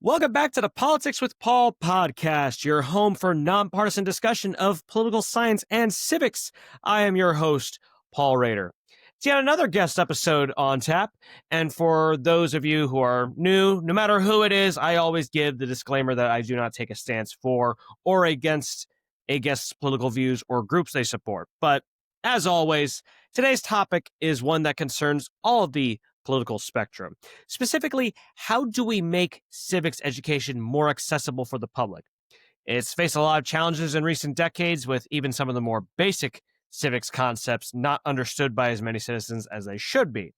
Welcome back to the Politics with Paul podcast, your home for nonpartisan discussion of political science and civics. I am your host, Paul Rader. It's yet another guest episode on tap. And for those of you who are new, no matter who it is, I always give the disclaimer that I do not take a stance for or against a guest's political views or groups they support. But as always, today's topic is one that concerns all of the political spectrum. Specifically, how do we make civics education more accessible for the public? It's faced a lot of challenges in recent decades, with even some of the more basic civics concepts not understood by as many citizens as they should be.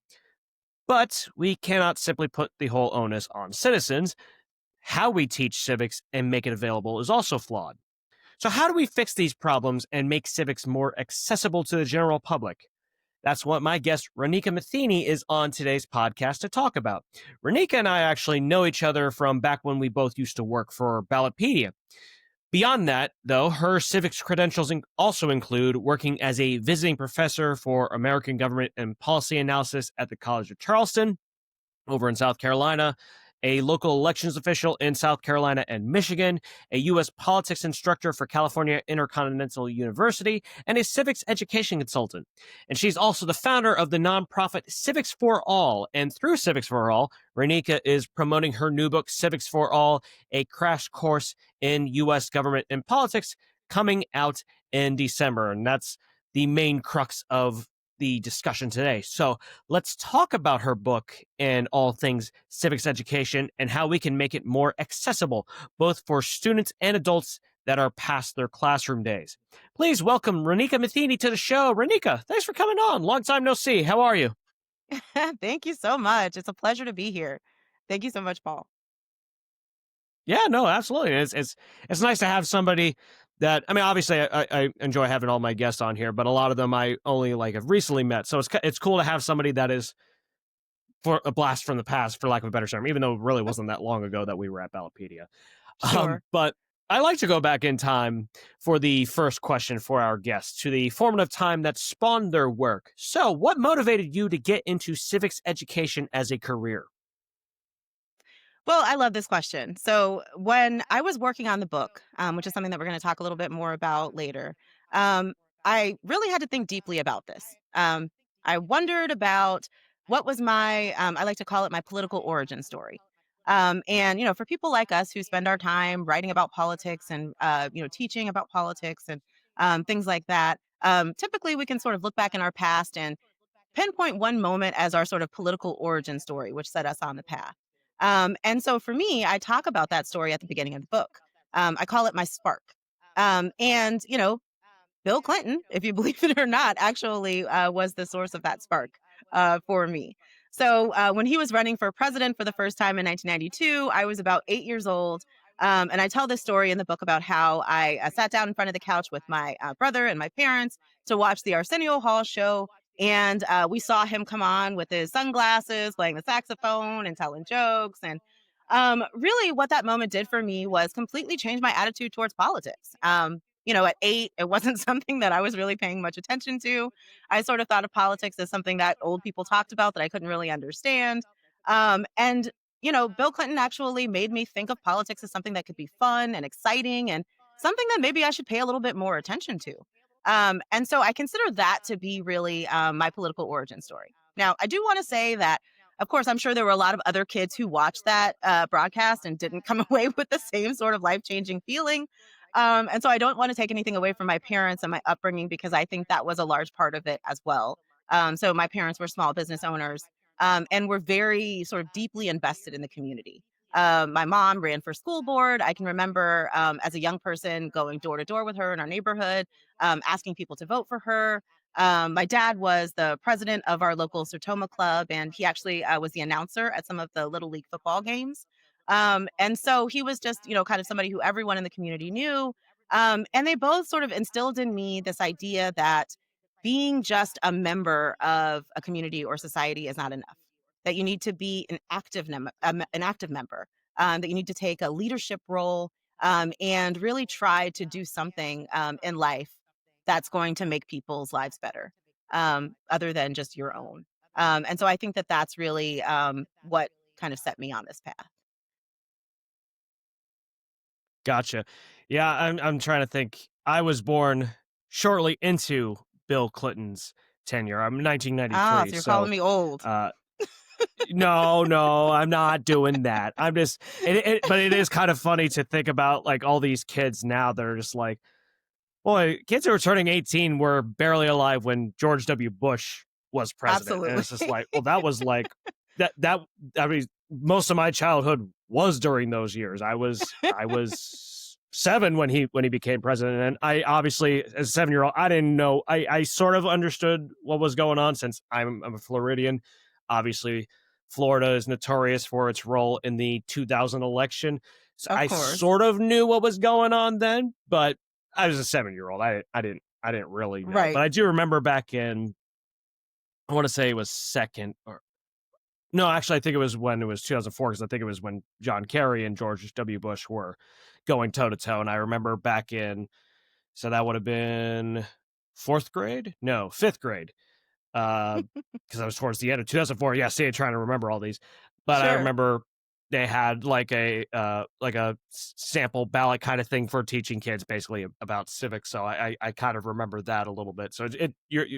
But we cannot simply put the whole onus on citizens. How we teach civics and make it available is also flawed. So, how do we fix these problems and make civics more accessible to the general public? That's what my guest, Roneka Matheny, is on today's podcast to talk about. Roneka and I actually know each other from back when we both used to work for Ballotpedia. Beyond that, though, her civics credentials also include working as a visiting professor for American government and policy analysis at the College of Charleston over in South Carolina, a local elections official in South Carolina and Michigan, a U.S. politics instructor for California Intercontinental University, and a civics education consultant. And she's also the founder of the nonprofit Civics for All. And through Civics for All, Roneka is promoting her new book, Civics for All, a crash course in U.S. government and politics, coming out in December. And that's the main crux of the discussion today. So let's talk about her book and all things civics education and how we can make it more accessible, both for students and adults that are past their classroom days. Please welcome Roneka Matheny to the show. Roneka, thanks for coming on. Long time no see. How are you? Thank you so much. It's a pleasure to be here. Thank you so much, Paul. Yeah, no, absolutely. It's nice to have somebody that, I mean, obviously I enjoy having all my guests on here, but a lot of them I only have recently met. So it's cool to have somebody that is for a blast from the past, for lack of a better term, even though it really wasn't that long ago that we were at Ballotpedia. Sure. But I like to go back in time for the first question for our guests, to the formative time that spawned their work. So what motivated you to get into civics education as a career? Well, I love this question. So, when I was working on the book, which is something that we're going to talk a little bit more about later, um, I really had to think deeply about this. I wondered about what was I like to call it my political origin story. And for people like us who spend our time writing about politics and, teaching about politics and things like that, typically we can sort of look back in our past and pinpoint one moment as our sort of political origin story, which set us on the path. And so for me, I talk about that story at the beginning of the book. I call it my spark. And Bill Clinton, if you believe it or not, actually was the source of that spark for me. So when he was running for president for the first time in 1992, I was about 8 years old. And I tell this story in the book about how I sat down in front of the couch with my brother and my parents to watch the Arsenio Hall show. And we saw him come on with his sunglasses, playing the saxophone and telling jokes. And really, what that moment did for me was completely change my attitude towards politics. At 8, it wasn't something that I was really paying much attention to. I sort of thought of politics as something that old people talked about that I couldn't really understand. And Bill Clinton actually made me think of politics as something that could be fun and exciting and something that maybe I should pay a little bit more attention to. And so I consider that to be really my political origin story. Now, I do want to say that, of course, I'm sure there were a lot of other kids who watched that broadcast and didn't come away with the same sort of life changing feeling. And so I don't want to take anything away from my parents and my upbringing because I think that was a large part of it as well. So my parents were small business owners and were very sort of deeply invested in the community. My mom ran for school board. I can remember as a young person going door to door with her in our neighborhood, asking people to vote for her. My dad was the president of our local Sertoma club, and he actually was the announcer at some of the Little League football games. And so he was just, kind of somebody who everyone in the community knew. And they both sort of instilled in me this idea that being just a member of a community or society is not enough. That you need to be an active member. That you need to take a leadership role and really try to do something in life that's going to make people's lives better, other than just your own. And so I think that that's really what kind of set me on this path. Gotcha. Yeah, I'm trying to think. I was born shortly into Bill Clinton's tenure. I'm Ah, 1993, so you're calling so me old. uh, no, no, I'm not doing that. I'm just, but it is kind of funny to think about like all these kids now that are just like, boy, kids who are turning 18 were barely alive when George W. Bush was president. And Absolutely. it's just like, well, that was like that I mean, most of my childhood was during those years. I was 7 when he became president. And I obviously, as a 7-year old, I didn't know. I sort of understood what was going on since I'm a Floridian. Obviously, Florida is notorious for its role in the 2000 election. So Of I course. sort of knew what was going on then, but I was a 7-year old. I didn't really know, but Right. I do remember back in, I want to say it was second or no, actually I think it was when it was 2004 because I think it was when John Kerry and George W. Bush were going toe to toe, and I remember back in, so that would have been fourth grade, no, fifth grade, because I was towards the end of 2004. Yeah, see, I'm trying to remember all these, but I Sure. remember they had like a sample ballot kind of thing for teaching kids, basically about civics. So I kind of remember that a little bit. So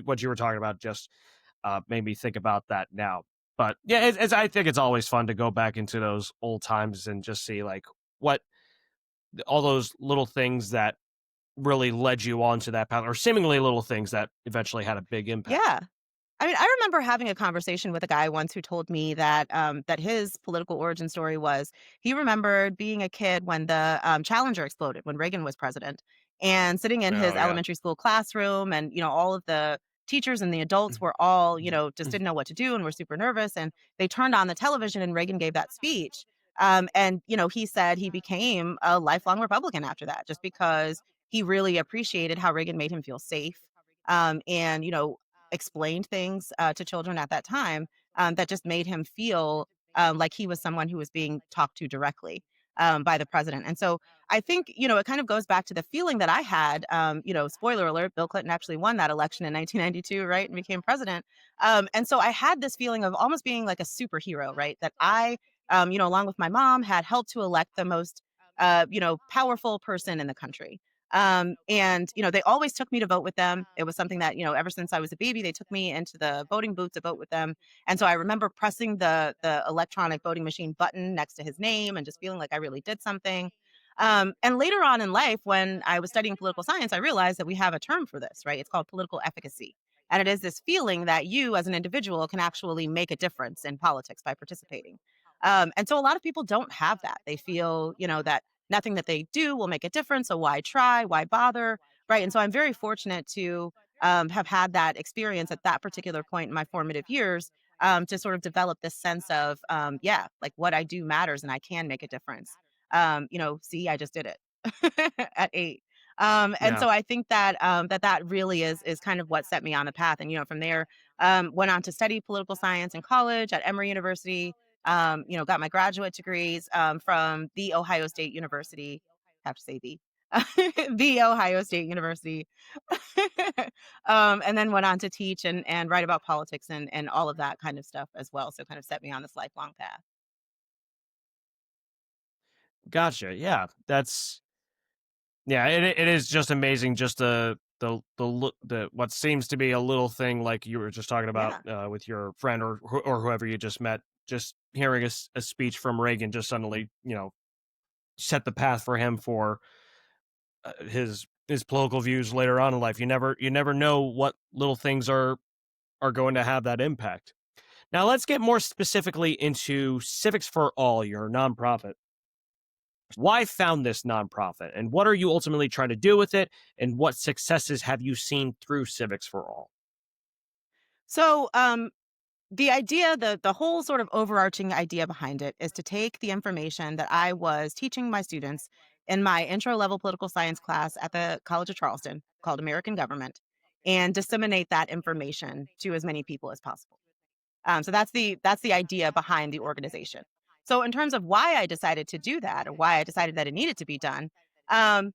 what you were talking about just made me think about that now. But yeah, I think it's always fun to go back into those old times and just see like what all those little things that really led you onto that path, or seemingly little things that eventually had a big impact. Yeah. I mean, I remember having a conversation with a guy once who told me that that his political origin story was he remembered being a kid when the Challenger exploded when Reagan was president, and sitting in his Oh yeah. elementary school classroom, and all of the teachers and the adults were all just didn't know what to do and were super nervous, and they turned on the television and Reagan gave that speech, and he said he became a lifelong Republican after that, just because he really appreciated how Reagan made him feel safe. And explained things to children at that time that just made him feel like he was someone who was being talked to directly by the president. And so I think, it kind of goes back to the feeling that I had. Spoiler alert, Bill Clinton actually won that election in 1992, right? And became president. And so I had this feeling of almost being like a superhero, right? That I, along with my mom, had helped to elect the most, powerful person in the country. And they always took me to vote with them. It was something that, ever since I was a baby, they took me into the voting booth to vote with them. And so I remember pressing the electronic voting machine button next to his name and just feeling like I really did something. And later on in life, when I was studying political science, I realized that we have a term for this, right? It's called political efficacy. And it is this feeling that you as an individual can actually make a difference in politics by participating. And so a lot of people don't have that. They feel, that nothing that they do will make a difference. So why try? Why bother? Right. And so I'm very fortunate to have had that experience at that particular point in my formative years, to sort of develop this sense of, yeah, like what I do matters and I can make a difference. See, I just did it at 8. And Yeah. so I think that that really is kind of what set me on the path. And from there, went on to study political science in college at Emory University. Got my graduate degrees from the Ohio State University. Have to say the the Ohio State University, and then went on to teach and write about politics and all of that kind of stuff as well. So kind of set me on this lifelong path. Gotcha. Yeah. That's yeah, it is just amazing just the what seems to be a little thing like you were just talking about Yeah. with your friend or whoever you just met, just hearing a speech from Reagan just suddenly, set the path for him for his political views later on in life. You never know what little things are going to have that impact. Now let's get more specifically into Civics for All, your nonprofit. Why found this nonprofit, and what are you ultimately trying to do with it, and what successes have you seen through Civics for All? So the idea, the whole sort of overarching idea behind it is to take the information that I was teaching my students in my intro level political science class at the College of Charleston called American Government and disseminate that information to as many people as possible. So that's the idea behind the organization. So in terms of why I decided to do that or why I decided that it needed to be done, um,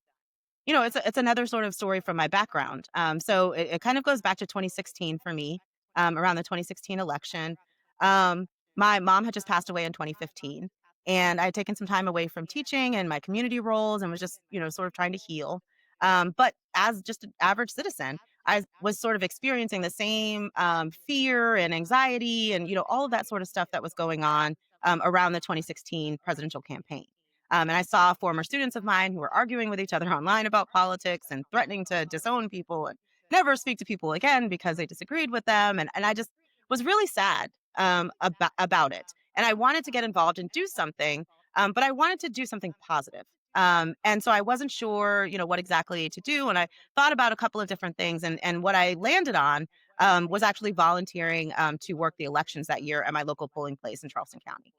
it's another sort of story from my background. So it kind of goes back to 2016 for me, around the 2016 election. Um, my mom had just passed away in 2015. And I had taken some time away from teaching and my community roles and was just, sort of trying to heal. But as just an average citizen, I was sort of experiencing the same fear and anxiety and, all of that sort of stuff that was going on around the 2016 presidential campaign. And I saw former students of mine who were arguing with each other online about politics and threatening to disown people and never speak to people again because they disagreed with them. And I just was really sad about it. And I wanted to get involved and do something, but I wanted to do something positive. And so I wasn't sure, what exactly to do. And I thought about a couple of different things. And what I landed on was actually volunteering to work the elections that year at my local polling place in Charleston County.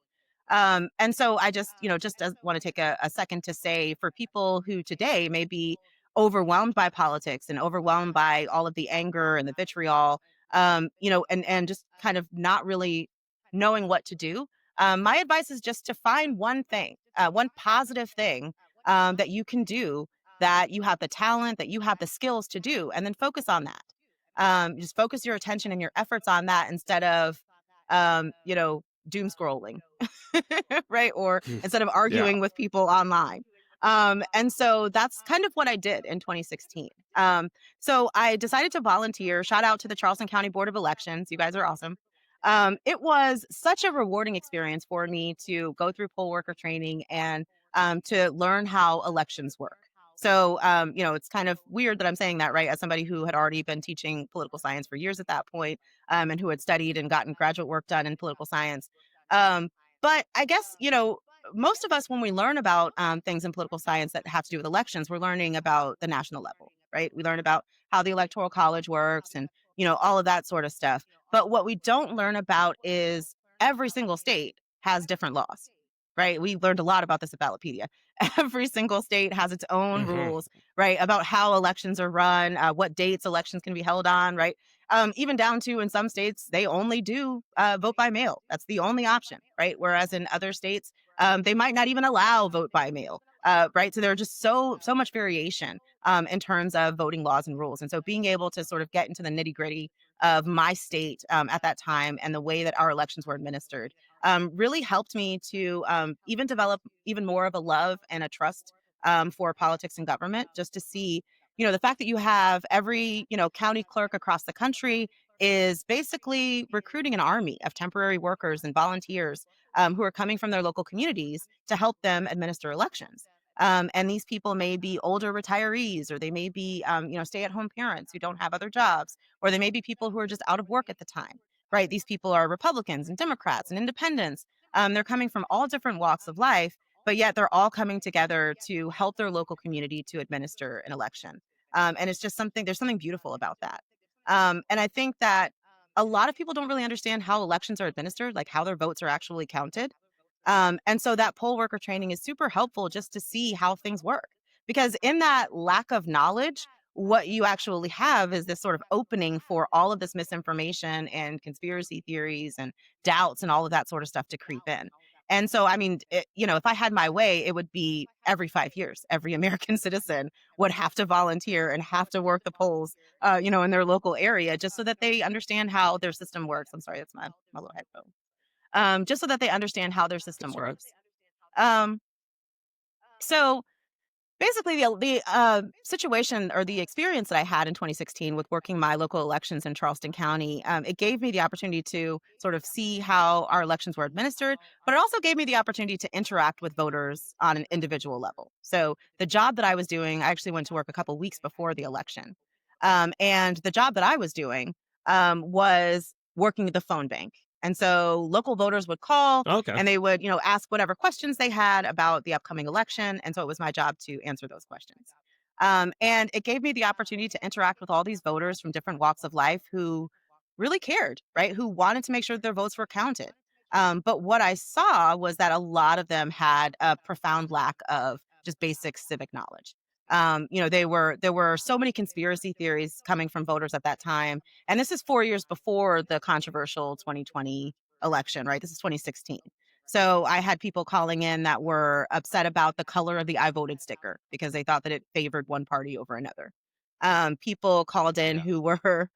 And so I just, just want to take a second to say for people who today may be overwhelmed by politics and overwhelmed by all of the anger and the vitriol, and just kind of not really knowing what to do. My advice is just to find one thing, one positive thing that you can do, that you have the talent, that you have the skills to do, and then focus on that. Just focus your attention and your efforts on that instead of, doom scrolling. Right? Or instead of Yeah. arguing with people online. And so that's kind of what I did in 2016. So I decided to volunteer. Shout out to the Charleston County Board of Elections. You guys are awesome. It was such a rewarding experience for me to go through poll worker training and to learn how elections work. So, it's kind of weird that I'm saying that, right? As somebody who had already been teaching political science for years at that point, and who had studied and gotten graduate work done in political science. Um, but I guess, most of us, when we learn about things in political science that have to do with elections, we're learning about the national level, right? We learn about how the Electoral College works and, all of that sort of stuff. But what we don't learn about is every single state has different laws, right? We learned a lot about this at Ballotpedia. Every single state has its own Hmm. rules, right? About how elections are run, what dates elections can be held on, right? Even down to in some states, they only do vote by mail. That's the only option, right? Whereas in other states, they might not even allow vote by mail, right? So there's just so much variation in terms of voting laws and rules. And so being able to sort of get into the nitty gritty of my state at that time and the way that our elections were administered really helped me to even develop even more of a love and a trust for politics and government, just to see, the fact that you have every, county clerk across the country is basically recruiting an army of temporary workers and volunteers who are coming from their local communities to help them administer elections. And these people may be older retirees, or they may be, stay-at-home parents who don't have other jobs, or they may be people who are just out of work at the time. Right? These people are Republicans and Democrats and independents. They're coming from all different walks of life, but yet they're all coming together to help their local community to administer an election. And it's just something. There's something beautiful about that. And I think that a lot of people don't really understand how elections are administered, like how their votes are actually counted. And so that poll worker training is super helpful just to see how things work. Because in that lack of knowledge, what you actually have is this sort of opening for all of this misinformation and conspiracy theories and doubts and all of that sort of stuff to creep in. And so, I mean, if I had my way, it would be every 5 years, every American citizen would have to volunteer and have to work the polls, in their local area, just so that they understand how their system works. I'm sorry, that's my little headphone. Just so that they understand how their system That's all right. works. Um, so basically, the situation or the experience that I had in 2016 with working my local elections in Charleston County, it gave me the opportunity to sort of see how our elections were administered, but it also gave me the opportunity to interact with voters on an individual level. So the job that I was doing, I actually went to work a couple weeks before the election, and the job that I was doing was working the phone bank. And so local voters would call Okay. and they would, ask whatever questions they had about the upcoming election. And so it was my job to answer those questions. And it gave me the opportunity to interact with all these voters from different walks of life who really cared, right? Who wanted to make sure that their votes were counted. But what I saw was that a lot of them had a profound lack of just basic civic knowledge. There were so many conspiracy theories coming from voters at that time, and this is 4 years before the controversial 2020 election, right? This is 2016. So I had people calling in that were upset about the color of the I voted sticker because they thought that it favored one party over another. People called in Yeah. who were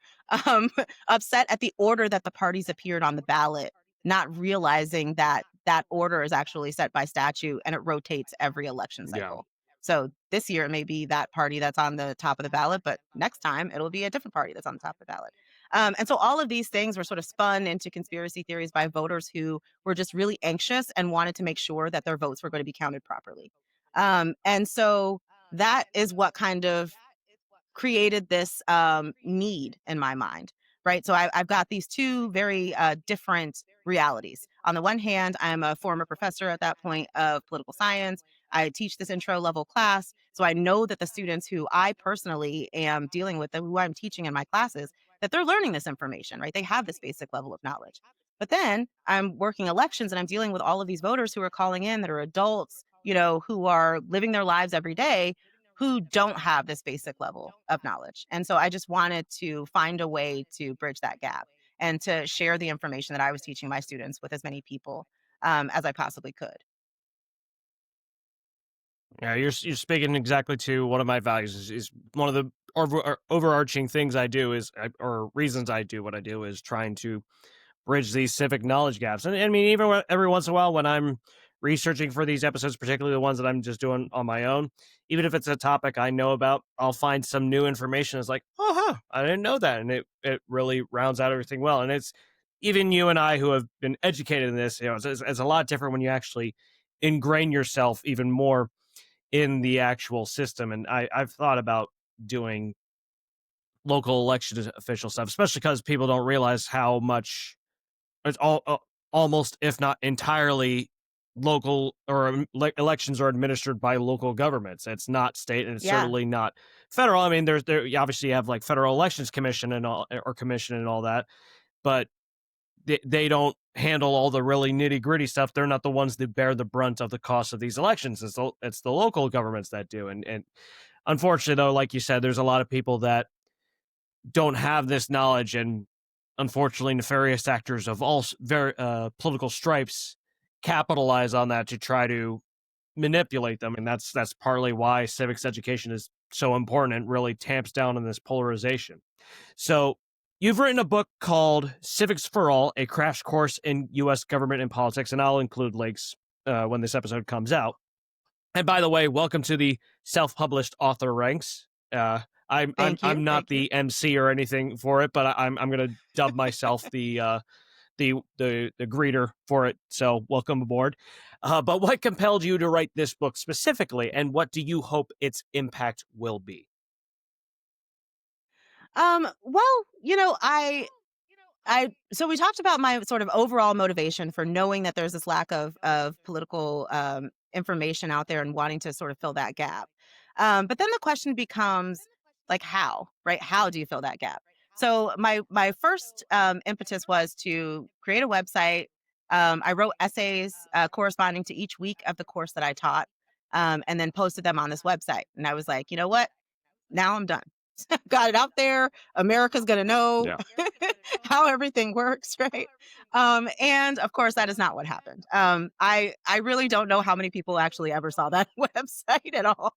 um, upset at the order that the parties appeared on the ballot, not realizing that that order is actually set by statute and it rotates every election Yeah. cycle. So this year it may be that party that's on the top of the ballot, but next time it'll be a different party that's on the top of the ballot. And so all of these things were sort of spun into conspiracy theories by voters who were just really anxious and wanted to make sure that their votes were going to be counted properly. And so that is what kind of created this need in my mind, right? So I've got these two very different realities. On the one hand, I'm a former professor at that point of political science. I teach this intro level class. So I know that the students who I personally am dealing with, who I'm teaching in my classes, that they're learning this information, right? They have this basic level of knowledge. But then I'm working elections and I'm dealing with all of these voters who are calling in that are adults, who are living their lives every day who don't have this basic level of knowledge. And so I just wanted to find a way to bridge that gap and to share the information that I was teaching my students with as many people as I possibly could. Yeah, you're speaking exactly to one of my values. Is one of the overarching things I do or reasons I do what I do is trying to bridge these civic knowledge gaps. And I mean, even every once in a while when I'm researching for these episodes, particularly the ones that I'm just doing on my own, even if it's a topic I know about, I'll find some new information. It's like, oh, huh, I didn't know that. And it really rounds out everything well. And it's even you and I who have been educated in this, it's a lot different when you actually ingrain yourself even more in the actual system. And I've thought about doing local election official stuff, especially because people don't realize how much it's almost, if not entirely, local or elections are administered by local governments. It's not state, and it's Yeah. certainly not federal. I mean, there you obviously have like federal elections commission and all, or commission and all that, but they don't handle all the really nitty gritty stuff. They're not the ones that bear the brunt of the cost of these elections. It's the local governments that do. And unfortunately, though, like you said, there's a lot of people that don't have this knowledge, and unfortunately nefarious actors of all very political stripes capitalize on that to try to manipulate them. And that's partly why civics education is so important and really tamps down on this polarization. So you've written a book called Civics for All, a crash course in U.S. government and politics, and I'll include links when this episode comes out. And by the way, welcome to the self-published author ranks. Thank you. I'm not Thank you. the MC or anything for it, but I'm gonna dub myself the greeter for it. So welcome aboard. But what compelled you to write this book specifically, and what do you hope its impact will be? Well, I so we talked about my sort of overall motivation for knowing that there's this lack of political information out there and wanting to sort of fill that gap. But then the question becomes like how, right? How do you fill that gap? So my first impetus was to create a website. I wrote essays corresponding to each week of the course that I taught, and then posted them on this website. And I was like, you know what? Now I'm done. Got it out there. America's gonna know Yeah. how everything works, right? And of course, that is not what happened. I really don't know how many people actually ever saw that website at all.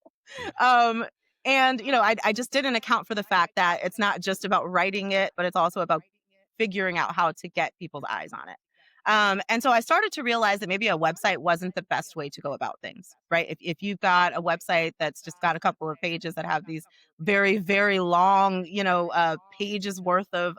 Um, and I just didn't account for the fact that it's not just about writing it, but it's also about figuring out how to get people's eyes on it. And so I started to realize that maybe a website wasn't the best way to go about things, right? If you've got a website that's just got a couple of pages that have these very, very long, pages worth of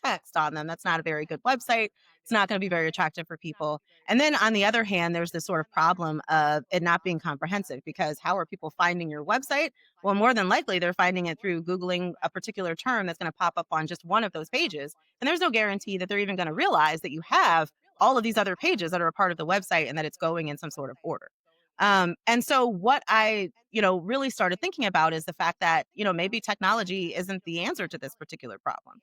text on them, that's not a very good website. It's not going to be very attractive for people. And then on the other hand, there's this sort of problem of it not being comprehensive because how are people finding your website? Well, more than likely, they're finding it through Googling a particular term that's going to pop up on just one of those pages. And there's no guarantee that they're even going to realize that you have all of these other pages that are a part of the website and that it's going in some sort of order. And so what I, really started thinking about is the fact that, maybe technology isn't the answer to this particular problem.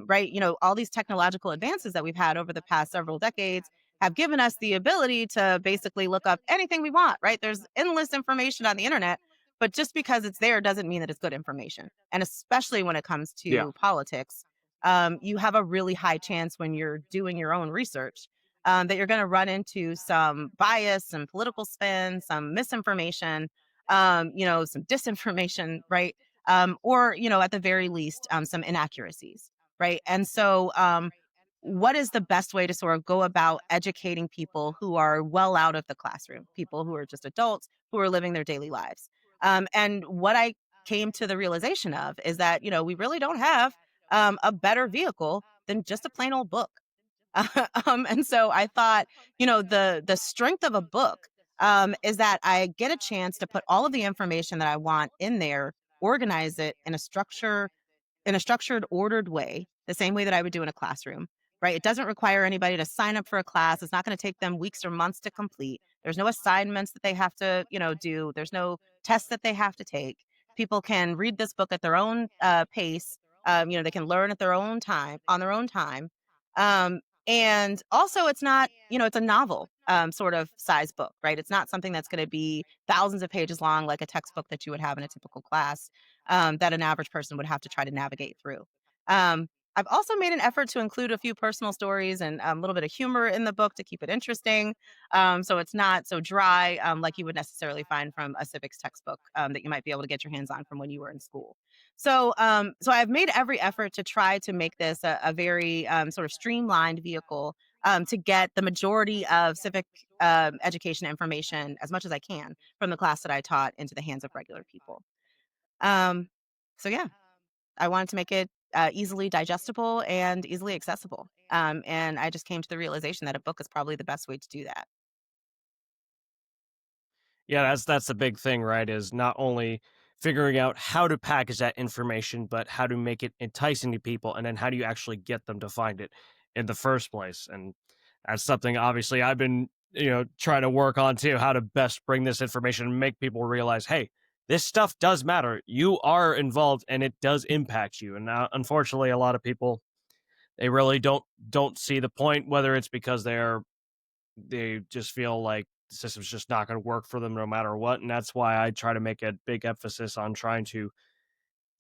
Right. All these technological advances that we've had over the past several decades have given us the ability to basically look up anything we want, right? There's endless information on the internet, but just because it's there doesn't mean that it's good information. And especially when it comes Yeah. to politics, you have a really high chance when you're doing your own research that you're going to run into some bias, some political spin, some misinformation, some disinformation, right? Or at the very least, some inaccuracies, right? And so what is the best way to sort of go about educating people who are well out of the classroom, people who are just adults who are living their daily lives. And what I came to the realization of is that, we really don't have a better vehicle than just a plain old book. And so I thought, the strength of a book is that I get a chance to put all of the information that I want in there, organize it in a structured, ordered way, the same way that I would do in a classroom, right? It doesn't require anybody to sign up for a class. It's not going to take them weeks or months to complete. There's no assignments that they have to, do. There's no tests that they have to take. People can read this book at their own pace. They can learn at their own time, on their own time. Um, and also, it's not, it's a novel sort of size book, right? It's not something that's going to be thousands of pages long, like a textbook that you would have in a typical class that an average person would have to try to navigate through. Um, I've also made an effort to include a few personal stories and a little bit of humor in the book to keep it interesting. So it's not so dry like you would necessarily find from a civics textbook that you might be able to get your hands on from when you were in school. So I've made every effort to try to make this a very sort of streamlined vehicle to get the majority of civic education information as much as I can from the class that I taught into the hands of regular people. Um, so yeah, I wanted to make it easily digestible and easily accessible. And I just came to the realization that a book is probably the best way to do that. Yeah, that's the big thing, right? Is not only figuring out how to package that information, but how to make it enticing to people, and then how do you actually get them to find it in the first place? And that's something obviously I've been, trying to work on too, how to best bring this information and make people realize, hey, this stuff does matter. You are involved and it does impact you. And now, unfortunately, a lot of people they really don't see the point, whether it's because they just feel like the system's just not going to work for them no matter what. And that's why I try to make a big emphasis on trying to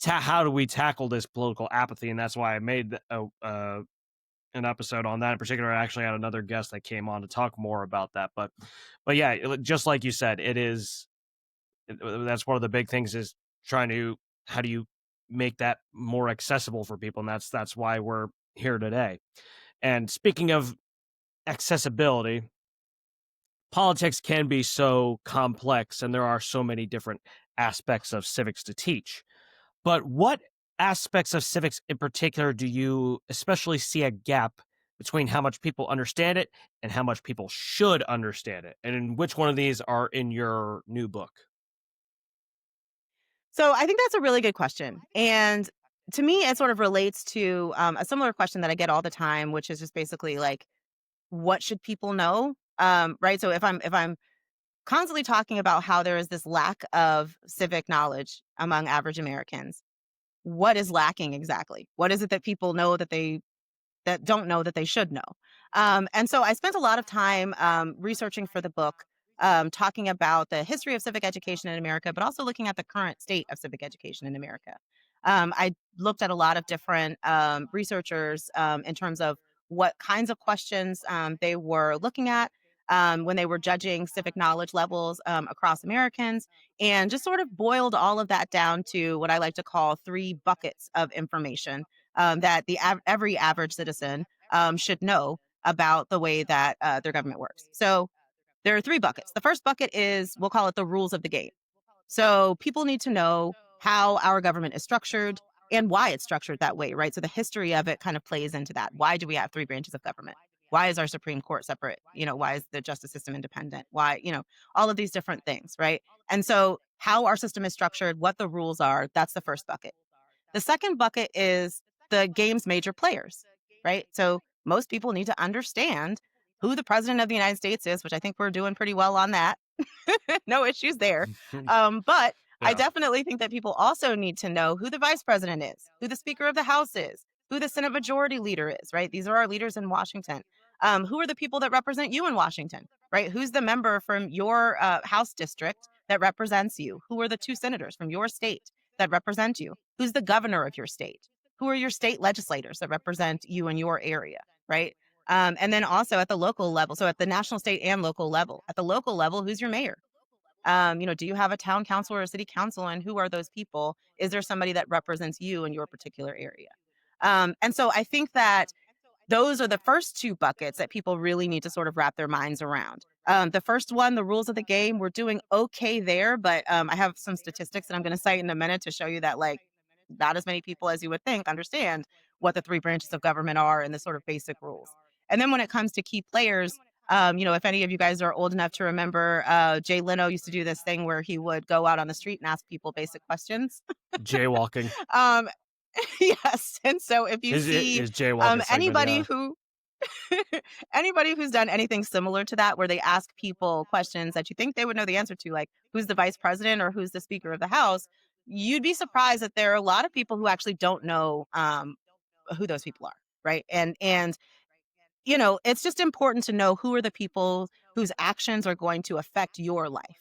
how do we tackle this political apathy. And that's why I made an episode on that in particular. I actually had another guest that came on to talk more about that. But yeah, just like you said, that's one of the big things is trying to how do you make that more accessible for people, and that's why we're here today. And speaking of accessibility, politics can be so complex and there are so many different aspects of civics to teach. But what aspects of civics in particular do you especially see a gap between how much people understand it and how much people should understand it? And in which one of these are in your new book? So I think that's a really good question. And to me, it sort of relates to a similar question that I get all the time, which is just basically like, what should people know? Right. So if I'm constantly talking about how there is this lack of civic knowledge among average Americans, what is lacking exactly? What is it that people know that don't know that they should know? And so I spent a lot of time researching for the book, talking about the history of civic education in America, but also looking at the current state of civic education in America. I looked at a lot of different researchers in terms of what kinds of questions they were looking at when they were judging civic knowledge levels across Americans, and just sort of boiled all of that down to what I like to call three buckets of information that every average citizen should know about the way that their government works. So there are three buckets. The first bucket is, we'll call it the rules of the game. So people need to know how our government is structured and why it's structured that way, right? So the history of it kind of plays into that. Why do we have three branches of government? Why is our Supreme Court separate? Why is the justice system independent? Why, all of these different things, right? And so how our system is structured, what the rules are, that's the first bucket. The second bucket is the game's major players, right? So most people need to understand who the president of the United States is, which I think we're doing pretty well on that. No issues there. But I Yeah. definitely think that people also need to know who the vice president is, who the Speaker of the House is, who the Senate Majority Leader is, right? These are our leaders in Washington. Who are the people that represent you in Washington, right? Who's the member from your House district that represents you? Who are the two senators from your state that represent you? Who's the governor of your state? Who are your state legislators that represent you in your area, right? And then also at the local level, so at the national, state, and local level. At the local level, who's your mayor? Do you have a town council or a city council, and who are those people? Is there somebody that represents you in your particular area? And so I think that those are the first two buckets that people really need to sort of wrap their minds around. The first one, the rules of the game, we're doing okay there, but I have some statistics that I'm going to cite in a minute to show you that, like, not as many people as you would think understand what the three branches of government are and the sort of basic rules. And then when it comes to key players, if any of you guys are old enough to remember, Jay Leno used to do this thing where he would go out on the street and ask people basic questions. Jaywalking um, yes, and so if you see is jaywalking segment. anybody Yeah, who anybody who's done anything similar to that, where they ask people questions that you think they would know the answer to, like who's the vice president or who's the speaker of the house, you'd be surprised that there are a lot of people who actually don't know who those people are, right? And it's just important to know who are the people whose actions are going to affect your life.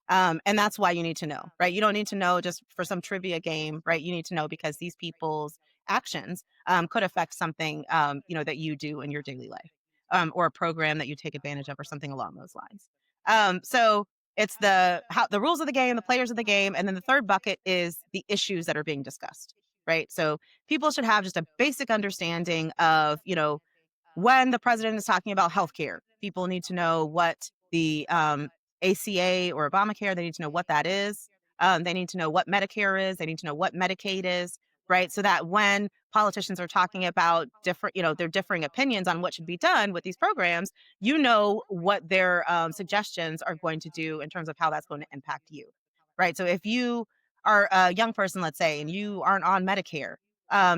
And that's why you need to know, right? You don't need to know just for some trivia game, right? You need to know because these people's actions could affect something, that you do in your daily life, or a program that you take advantage of, or something along those lines. So it's the rules of the game, the players of the game, and then the third bucket is the issues that are being discussed, right? So people should have just a basic understanding of, when the president is talking about healthcare, people need to know what the ACA or Obamacare, they need to know what that is. They need to know what Medicare is. They need to know what Medicaid is, right? So that when politicians are talking about different, their differing opinions on what should be done with these programs, you know what their suggestions are going to do in terms of how that's going to impact you, right? So if you are a young person, let's say, and you aren't on Medicare,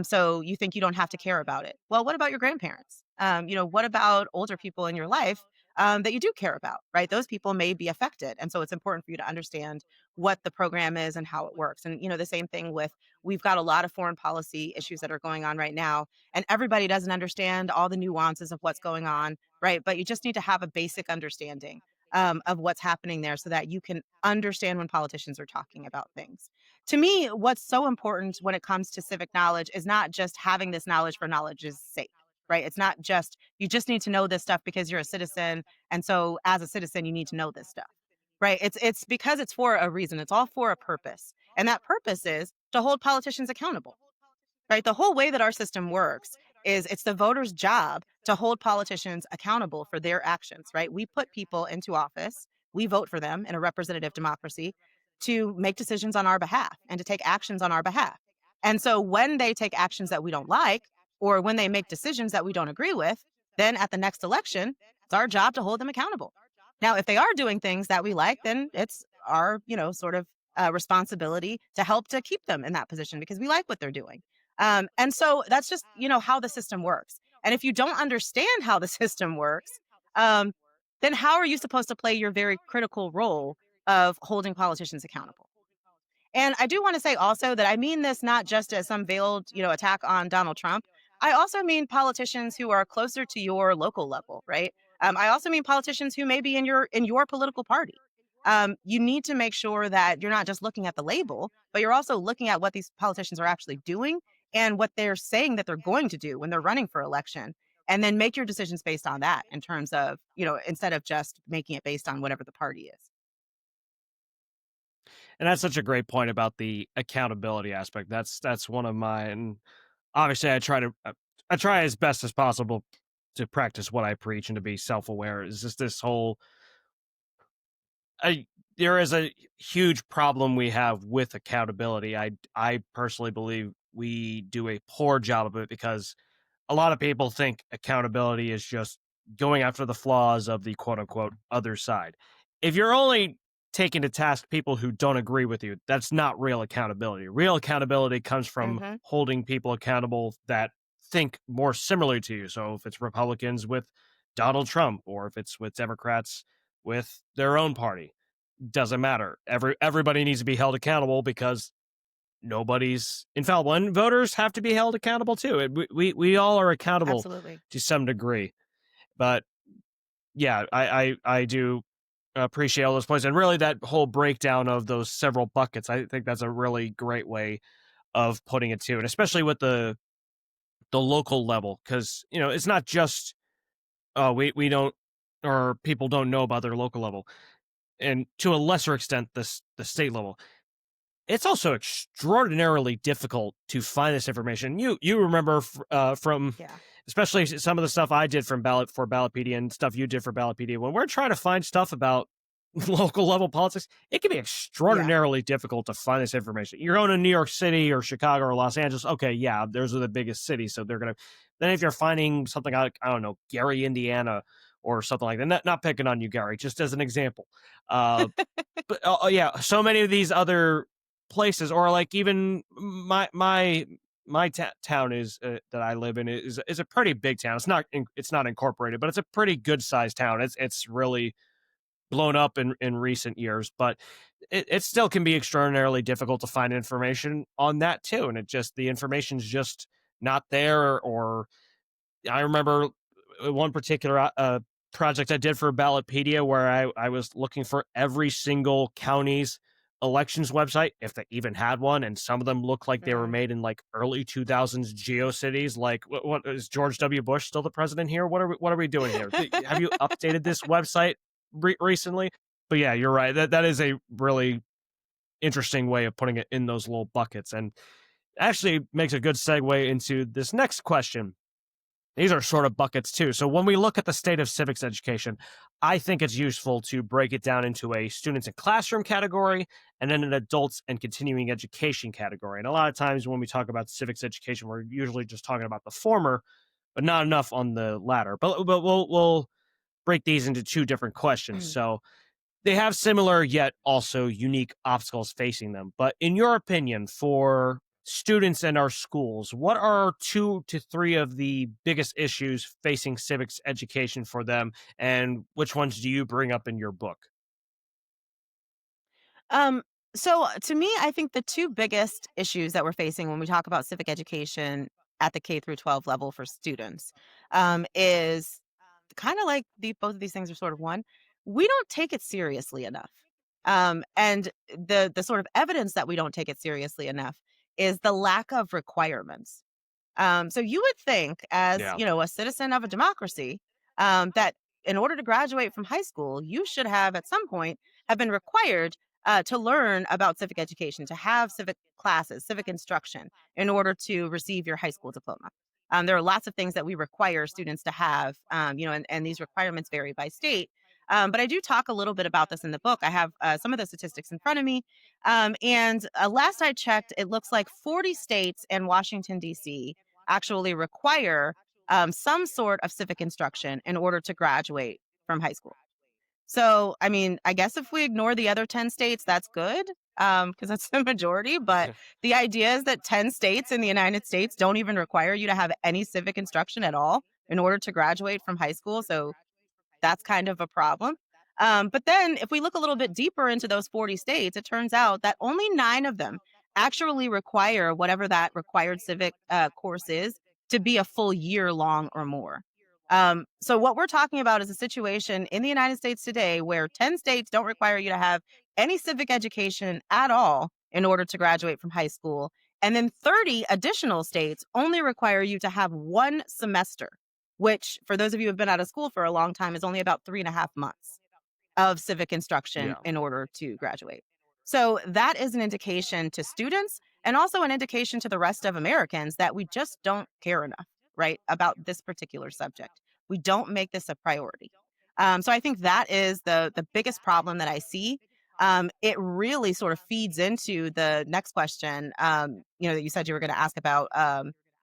so you think you don't have to care about it. Well, what about your grandparents? What about older people in your life that you do care about, right? Those people may be affected. And so it's important for you to understand what the program is and how it works. And, the same thing with, we've got a lot of foreign policy issues that are going on right now, and everybody doesn't understand all the nuances of what's going on, right? But you just need to have a basic understanding of what's happening there so that you can understand when politicians are talking about things. To me, what's so important when it comes to civic knowledge is not just having this knowledge for knowledge's sake, right? It's not just, you just need to know this stuff because you're a citizen. And so as a citizen, you need to know this stuff, right? It's because it's for a reason. It's all for a purpose. And that purpose is to hold politicians accountable, right? The whole way that our system works is it's the voters' job to hold politicians accountable for their actions, right? We put people into office, we vote for them in a representative democracy to make decisions on our behalf and to take actions on our behalf. And so when they take actions that we don't like, or when they make decisions that we don't agree with, then at the next election, it's our job to hold them accountable. Now, if they are doing things that we like, then it's our, sort of responsibility to help to keep them in that position because we like what they're doing. And so that's just, how the system works. And if you don't understand how the system works, um, then how are you supposed to play your very critical role of holding politicians accountable? And I do want to say also that I mean this not just as some veiled, attack on Donald Trump. I also mean politicians who are closer to your local level, right? I also mean politicians who may be in your political party. You need to make sure that you're not just looking at the label, but you're also looking at what these politicians are actually doing and what they're saying that they're going to do when they're running for election. And then make your decisions based on that in terms of, instead of just making it based on whatever the party is. and that's such a great point about the accountability aspect. That's one of mine. Obviously, I try as best as possible to practice what I preach and to be self aware. Is just this whole I there is a huge problem we have with accountability. I personally believe we do a poor job of it because a lot of people think accountability is just going after the flaws of the quote unquote other side. If you're only taking to task people who don't agree with you, that's not real accountability. Real accountability comes from Hmm. holding people accountable that think more similarly to you. So if it's Republicans with Donald Trump or if it's with Democrats with their own party, doesn't matter. Everybody needs to be held accountable because nobody's infallible, and voters have to be held accountable too. We all are accountable Absolutely. to some degree, but yeah, I do appreciate all those points and really that whole breakdown of those several buckets. I think that's a really great way of putting it too, and especially with the local level, because it's not just we don't or people don't know about their local level, and to a lesser extent the state level. It's also extraordinarily difficult to find this information. You remember from Yeah. especially some of the stuff I did from Ballotpedia and stuff you did for Ballotpedia. When we're trying to find stuff about local level politics, it can be Yeah. extraordinarily difficult to find this information. You're going to New York City or Chicago or Los Angeles. Okay, yeah, those are the biggest cities, so they're gonna. Then if you're finding something like, I don't know, Gary, Indiana, or something like that, not picking on you, Gary, just as an example. Uh, but yeah, so many of these other places, or like even my town is that I live in is a pretty big town. It's not incorporated, but it's a pretty good sized town. It's really blown up in recent years, but it still can be extraordinarily difficult to find information on that too. And the information's just not there. Or I remember one particular project I did for Ballotpedia where I was looking for every single county's elections website, if they even had one, and some of them looked like they were Right. made in like early 2000s GeoCities. Like, what is George W. Bush still the president here? What are we doing here? Have you updated this website recently? But yeah, you're right. That is a really interesting way of putting it in those little buckets, and actually makes a good segue into this next question. These are sort of buckets too. So when we look at the state of civics education, I think it's useful to break it down into a students and classroom category and then an adults and continuing education category. And a lot of times when we talk about civics education, we're usually just talking about the former, but not enough on the latter. But we'll break these into two different questions. Mm. So they have similar yet also unique obstacles facing them. But in your opinion, for students in our schools, what are 2 to 3 of the biggest issues facing civics education for them, and which ones do you bring up in your book? Um, so to me, I think the two biggest issues that we're facing when we talk about civic education at the K through 12 level for students is kind of like both of these things are sort of one. We don't take it seriously enough. And the sort of evidence that we don't take it seriously enough is the lack of requirements. So you would think, as Yeah. a citizen of a democracy, that in order to graduate from high school, you should have at some point have been required to learn about civic education, to have civic classes, civic instruction, in order to receive your high school diploma. There are lots of things that we require students to have, and these requirements vary by state. But I do talk a little bit about this in the book. I have some of the statistics in front of me. And last I checked, it looks like 40 states and Washington, D.C. actually require some sort of civic instruction in order to graduate from high school. So, I mean, I guess if we ignore the other 10 states, that's good because that's the majority. But the idea is that 10 states in the United States don't even require you to have any civic instruction at all in order to graduate from high school. So, that's kind of a problem. But then if we look a little bit deeper into those 40 states, it turns out that only 9 of them actually require whatever that required civic course is to be a full year long or more. So what we're talking about is a situation in the United States today where 10 states don't require you to have any civic education at all in order to graduate from high school. And then 30 additional states only require you to have 1 semester, which for those of you who have been out of school for a long time is only about 3.5 months of civic instruction Yeah. in order to graduate. So that is an indication to students and also an indication to the rest of Americans that we just don't care enough, right, about this particular subject. We don't make this a priority. So I think that is the biggest problem that I see. It really sort of feeds into the next question, that you said you were going to ask about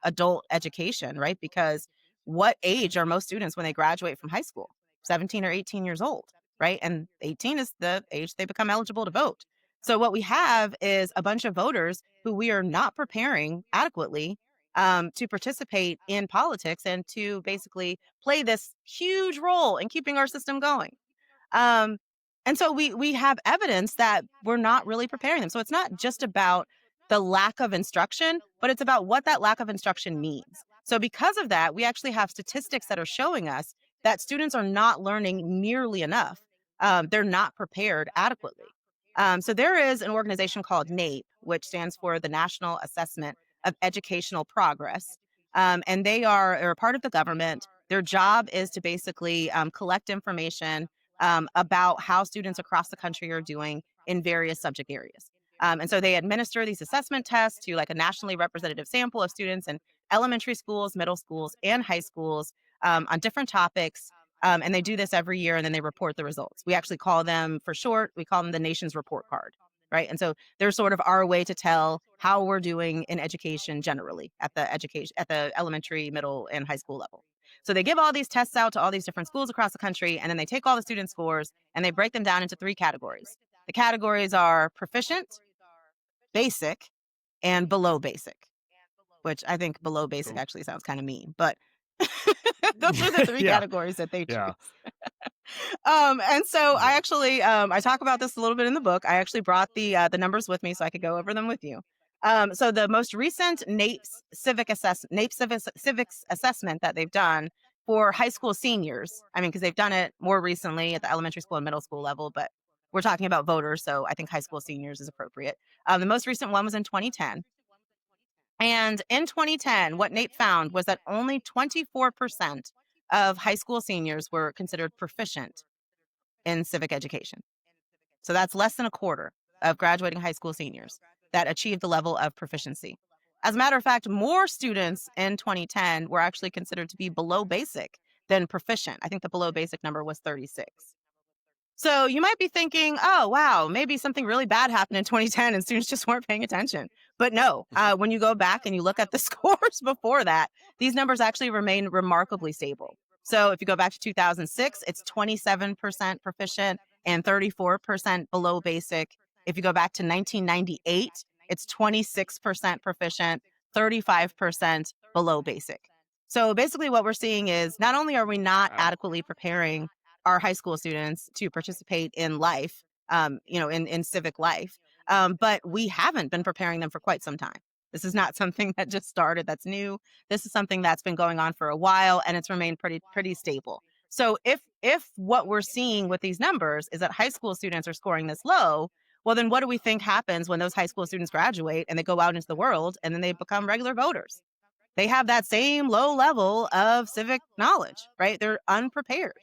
adult education, right? Because what age are most students when they graduate from high school? 17 or 18 years old, right? And 18 is the age they become eligible to vote. So what we have is a bunch of voters who we are not preparing adequately to participate in politics and to basically play this huge role in keeping our system going. Um, and so we have evidence that we're not really preparing them. So it's not just about the lack of instruction, but it's about what that lack of instruction means. So because of that, we actually have statistics that are showing us that students are not learning nearly enough. They're not prepared adequately. So there is an organization called NAEP, which stands for the National Assessment of Educational Progress. And are a part of the government. Their job is to basically collect information about how students across the country are doing in various subject areas. And so they administer these assessment tests to like a nationally representative sample of students and elementary schools, middle schools, and high schools on different topics. And they do this every year, and then they report the results. We actually call them, for short, we call them the nation's report card, right? And so they're sort of our way to tell how we're doing in education generally at the elementary, middle, and high school level. So they give all these tests out to all these different schools across the country, and then they take all the student scores and they break them down into 3 categories. The categories are proficient, basic, and below basic, which I think below basic Cool. actually sounds kind of mean, but those are the three Yeah. categories that they choose. Yeah. And so I Yeah. actually I talk about this a little bit in the book. I actually brought the numbers with me so I could go over them with you. So the most recent Civics assessment that they've done for high school seniors, I mean, because they've done it more recently at the elementary school and middle school level, but we're talking about voters, so I think high school seniors is appropriate. The most recent one was in 2010. And in 2010, what Nate found was that only 24% of high school seniors were considered proficient in civic education. So that's less than a quarter of graduating high school seniors that achieved the level of proficiency. As a matter of fact, more students in 2010 were actually considered to be below basic than proficient. I think the below basic number was 36. So you might be thinking, oh, wow, maybe something really bad happened in 2010 and students just weren't paying attention. But no, when you go back and you look at the scores before that, these numbers actually remain remarkably stable. So if you go back to 2006, it's 27% proficient and 34% below basic. If you go back to 1998, it's 26% proficient, 35% below basic. So basically, what we're seeing is not only are we not Wow. adequately preparing our high school students to participate in life, in civic life. But we haven't been preparing them for quite some time. This is not something that just started that's new. This is something that's been going on for a while, and it's remained pretty stable. So if what we're seeing with these numbers is that high school students are scoring this low, well, then what do we think happens when those high school students graduate and they go out into the world and then they become regular voters? They have that same low level of civic knowledge, right? They're unprepared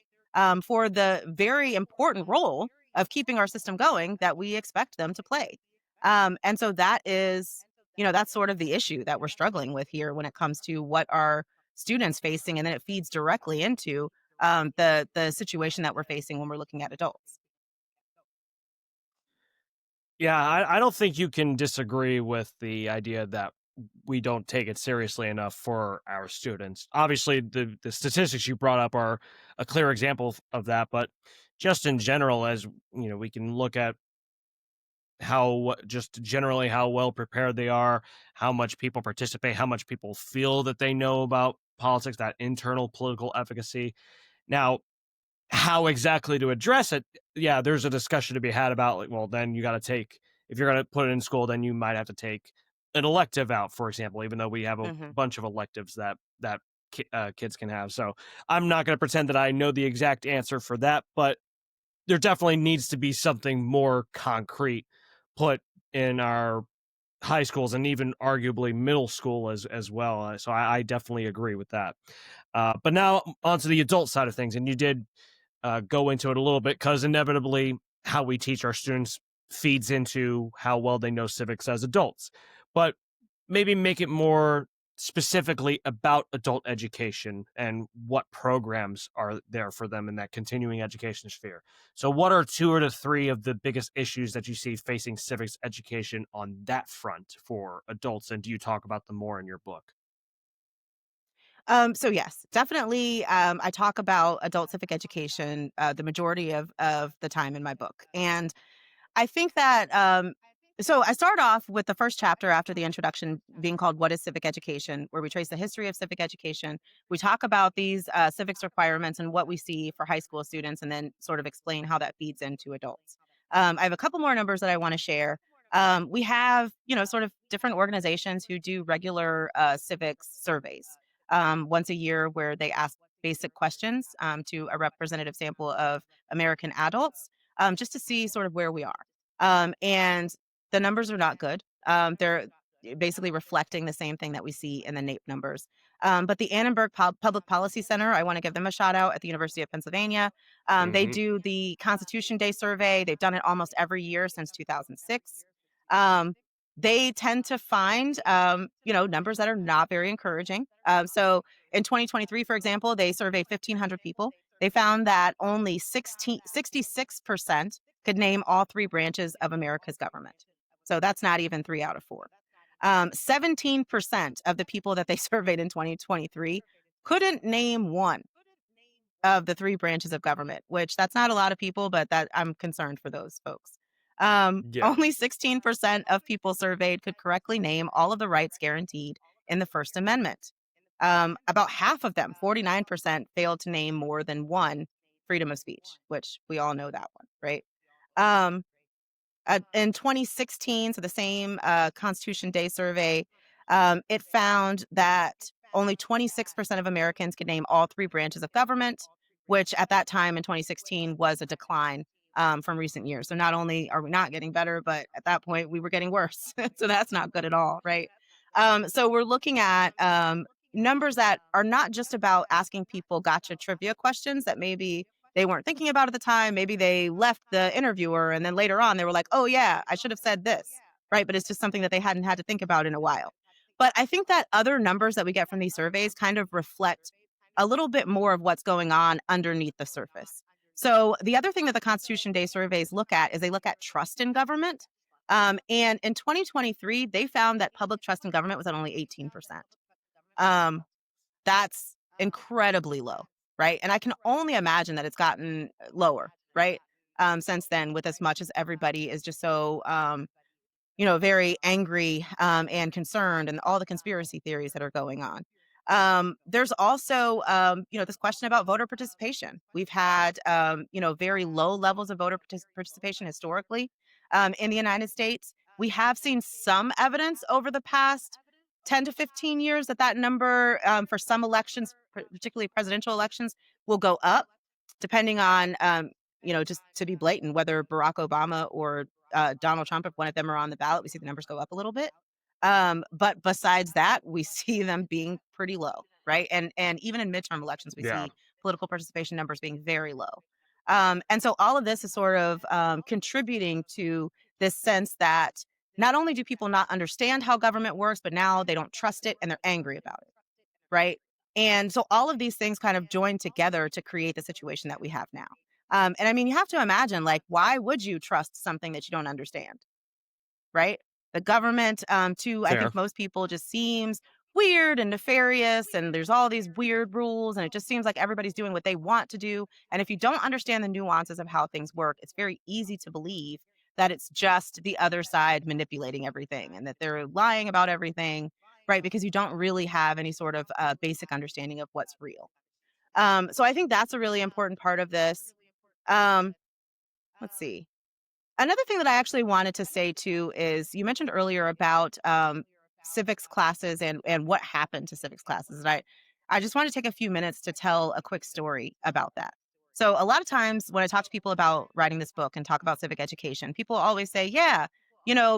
for the very important role of keeping our system going that we expect them to play. And so that is, that's sort of the issue that we're struggling with here when it comes to what our students facing, and then it feeds directly into the situation that we're facing when we're looking at adults. Yeah, I don't think you can disagree with the idea that we don't take it seriously enough for our students. Obviously, the statistics you brought up are a clear example of that, but just in general, as we can look at just generally how well prepared they are, how much people participate, how much people feel that they know about politics, that internal political efficacy. Now, how exactly to address it, yeah, there's a discussion to be had about, like, well, then you got to take, if you're going to put it in school, then you might have to take an elective out, for example, even though we have a Hmm. bunch of electives that kids can have. So I'm not going to pretend that I know the exact answer for that, but there definitely needs to be something more concrete put in our high schools and even arguably middle school as well. So I definitely agree with that. But now onto the adult side of things, and you did go into it a little bit because inevitably how we teach our students feeds into how well they know civics as adults. But maybe make it more specifically about adult education and what programs are there for them in that continuing education sphere. So, what are 2 or 3 of the biggest issues that you see facing civics education on that front for adults? And do you talk about them more in your book? So yes, definitely. I talk about adult civic education the majority of the time in my book, and I think that so I start off with the first chapter after the introduction being called "What is Civic Education," where we trace the history of civic education. We talk about these civics requirements and what we see for high school students, and then sort of explain how that feeds into adults. I have a couple more numbers that I want to share. We have, sort of different organizations who do regular civics surveys once a year where they ask basic questions to a representative sample of American adults just to see sort of where we are. And the numbers are not good. They're basically reflecting the same thing that we see in the NAEP numbers. But the Annenberg Public Policy Center, I want to give them a shout out at the University of Pennsylvania. They Hmm. do the Constitution Day survey. They've done it almost every year since 2006. Um, they tend to find, numbers that are not very encouraging. So in 2023, for example, they surveyed 1,500 people. They found that only 66% could name all three branches of America's government. So that's not even 3 out of 4. 17% of the people that they surveyed in 2023 couldn't name one of the three branches of government, which that's not a lot of people, but that I'm concerned for those folks. Yeah. Only 16% of people surveyed could correctly name all of the rights guaranteed in the First Amendment. About half of them, 49%, failed to name more than one freedom of speech, which we all know that one, right? Um, in 2016, so the same Constitution Day survey, it found that only 26% of Americans could name all three branches of government, which at that time in 2016 was a decline from recent years. So not only are we not getting better, but at that point we were getting worse. So that's not good at all, right? So we're looking at numbers that are not just about asking people gotcha trivia questions that maybe they weren't thinking about at the time. Maybe they left the interviewer and then later on they were like, oh, yeah, I should have said this. Right. But it's just something that they hadn't had to think about in a while. But I think that other numbers that we get from these surveys kind of reflect a little bit more of what's going on underneath the surface. So the other thing that the Constitution Day surveys look at is they look at trust in government. And in 2023, they found that public trust in government was at only 18%. Um, that's incredibly low, right? And I can only imagine that it's gotten lower, right? Since then, with as much as everybody is just so very angry and concerned, and all the conspiracy theories that are going on. There's also, this question about voter participation. We've had, very low levels of voter participation historically in the United States. We have seen some evidence over the past 10 to 15 years that that number for some elections, particularly presidential elections, will go up depending on, just to be blatant, whether Barack Obama or Donald Trump, if one of them are on the ballot, we see the numbers go up a little bit. But besides that, we see them being pretty low, right? And even in midterm elections, we Yeah. see political participation numbers being very low. And so all of this is sort of contributing to this sense that not only do people not understand how government works, but now they don't trust it and they're angry about it, right? And so all of these things kind of join together to create the situation that we have now. And I mean, you have to imagine, like, why would you trust something that you don't understand? Right? The government, I Fair. think most people just seems weird and nefarious, and there's all these weird rules, and it just seems like everybody's doing what they want to do. And if you don't understand the nuances of how things work, it's very easy to believe that it's just the other side manipulating everything and that they're lying about everything, right? Because you don't really have any sort of basic understanding of what's real. So I think that's a really important part of this. Um, let's see. Another thing that I actually wanted to say too is you mentioned earlier about civics classes and what happened to civics classes. And I just want to take a few minutes to tell a quick story about that. So a lot of times when I talk to people about writing this book and talk about civic education, people always say, yeah,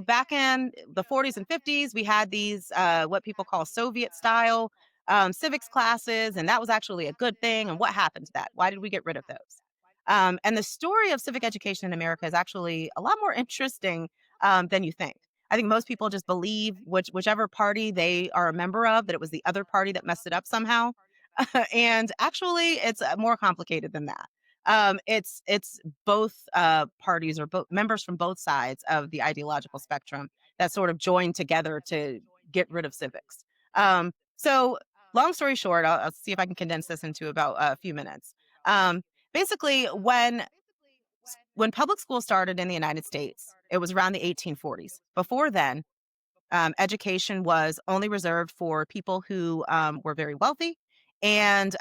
back in the 40s and 50s, we had these what people call Soviet style civics classes, and that was actually a good thing. And what happened to that? Why did we get rid of those? And the story of civic education in America is actually a lot more interesting than you think. I think most people just believe whichever party they are a member of, that it was the other party that messed it up somehow. And actually, it's more complicated than that. It's both parties or both members from both sides of the ideological spectrum that sort of join together to get rid of civics. So, long story short, I'll see if I can condense this into about a few minutes. Um, Basically, when public school started in the United States, it was around the 1840s. Before then, education was only reserved for people who were very wealthy and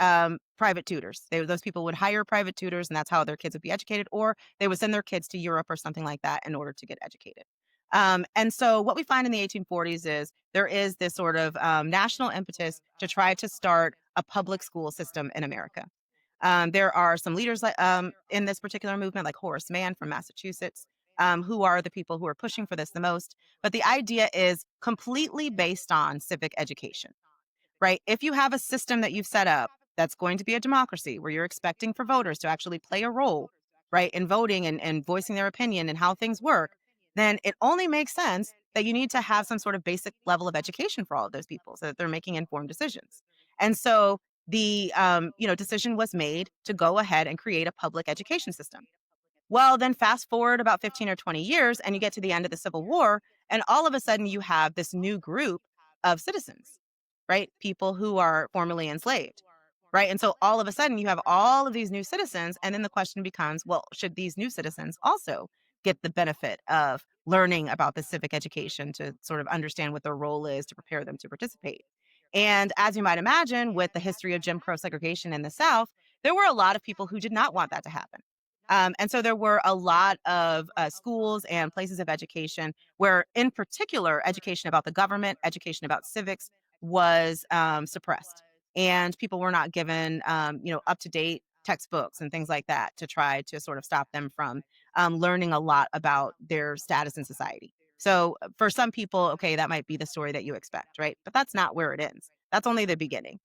private tutors. Those people would hire private tutors, and that's how their kids would be educated, or they would send their kids to Europe or something like that in order to get educated. And so, what we find in the 1840s is there is this sort of national impetus to try to start a public school system in America. There are some leaders in this particular movement, like Horace Mann from Massachusetts, who are the people who are pushing for this the most. But the idea is completely based on civic education, right? If you have a system that you've set up that's going to be a democracy where you're expecting for voters to actually play a role, right, in voting and voicing their opinion and how things work, then it only makes sense that you need to have some sort of basic level of education for all of those people so that they're making informed decisions. And so the decision was made to go ahead and create a public education system. Well, then fast forward about 15 or 20 years, and you get to the end of the Civil War, and all of a sudden you have this new group of citizens, right? People who are formerly enslaved, right? And so all of a sudden you have all of these new citizens, and then the question becomes, well, should these new citizens also get the benefit of learning about the civic education to sort of understand what their role is to prepare them to participate? And as you might imagine, with the history of Jim Crow segregation in the South, there were a lot of people who did not want that to happen. And so there were a lot of schools and places of education where, in particular, education about the government, education about civics was suppressed. And people were not given, up to date textbooks and things like that to try to sort of stop them from learning a lot about their status in society. So for some people, okay, that might be the story that you expect, right? But that's not where it ends. That's only the beginning.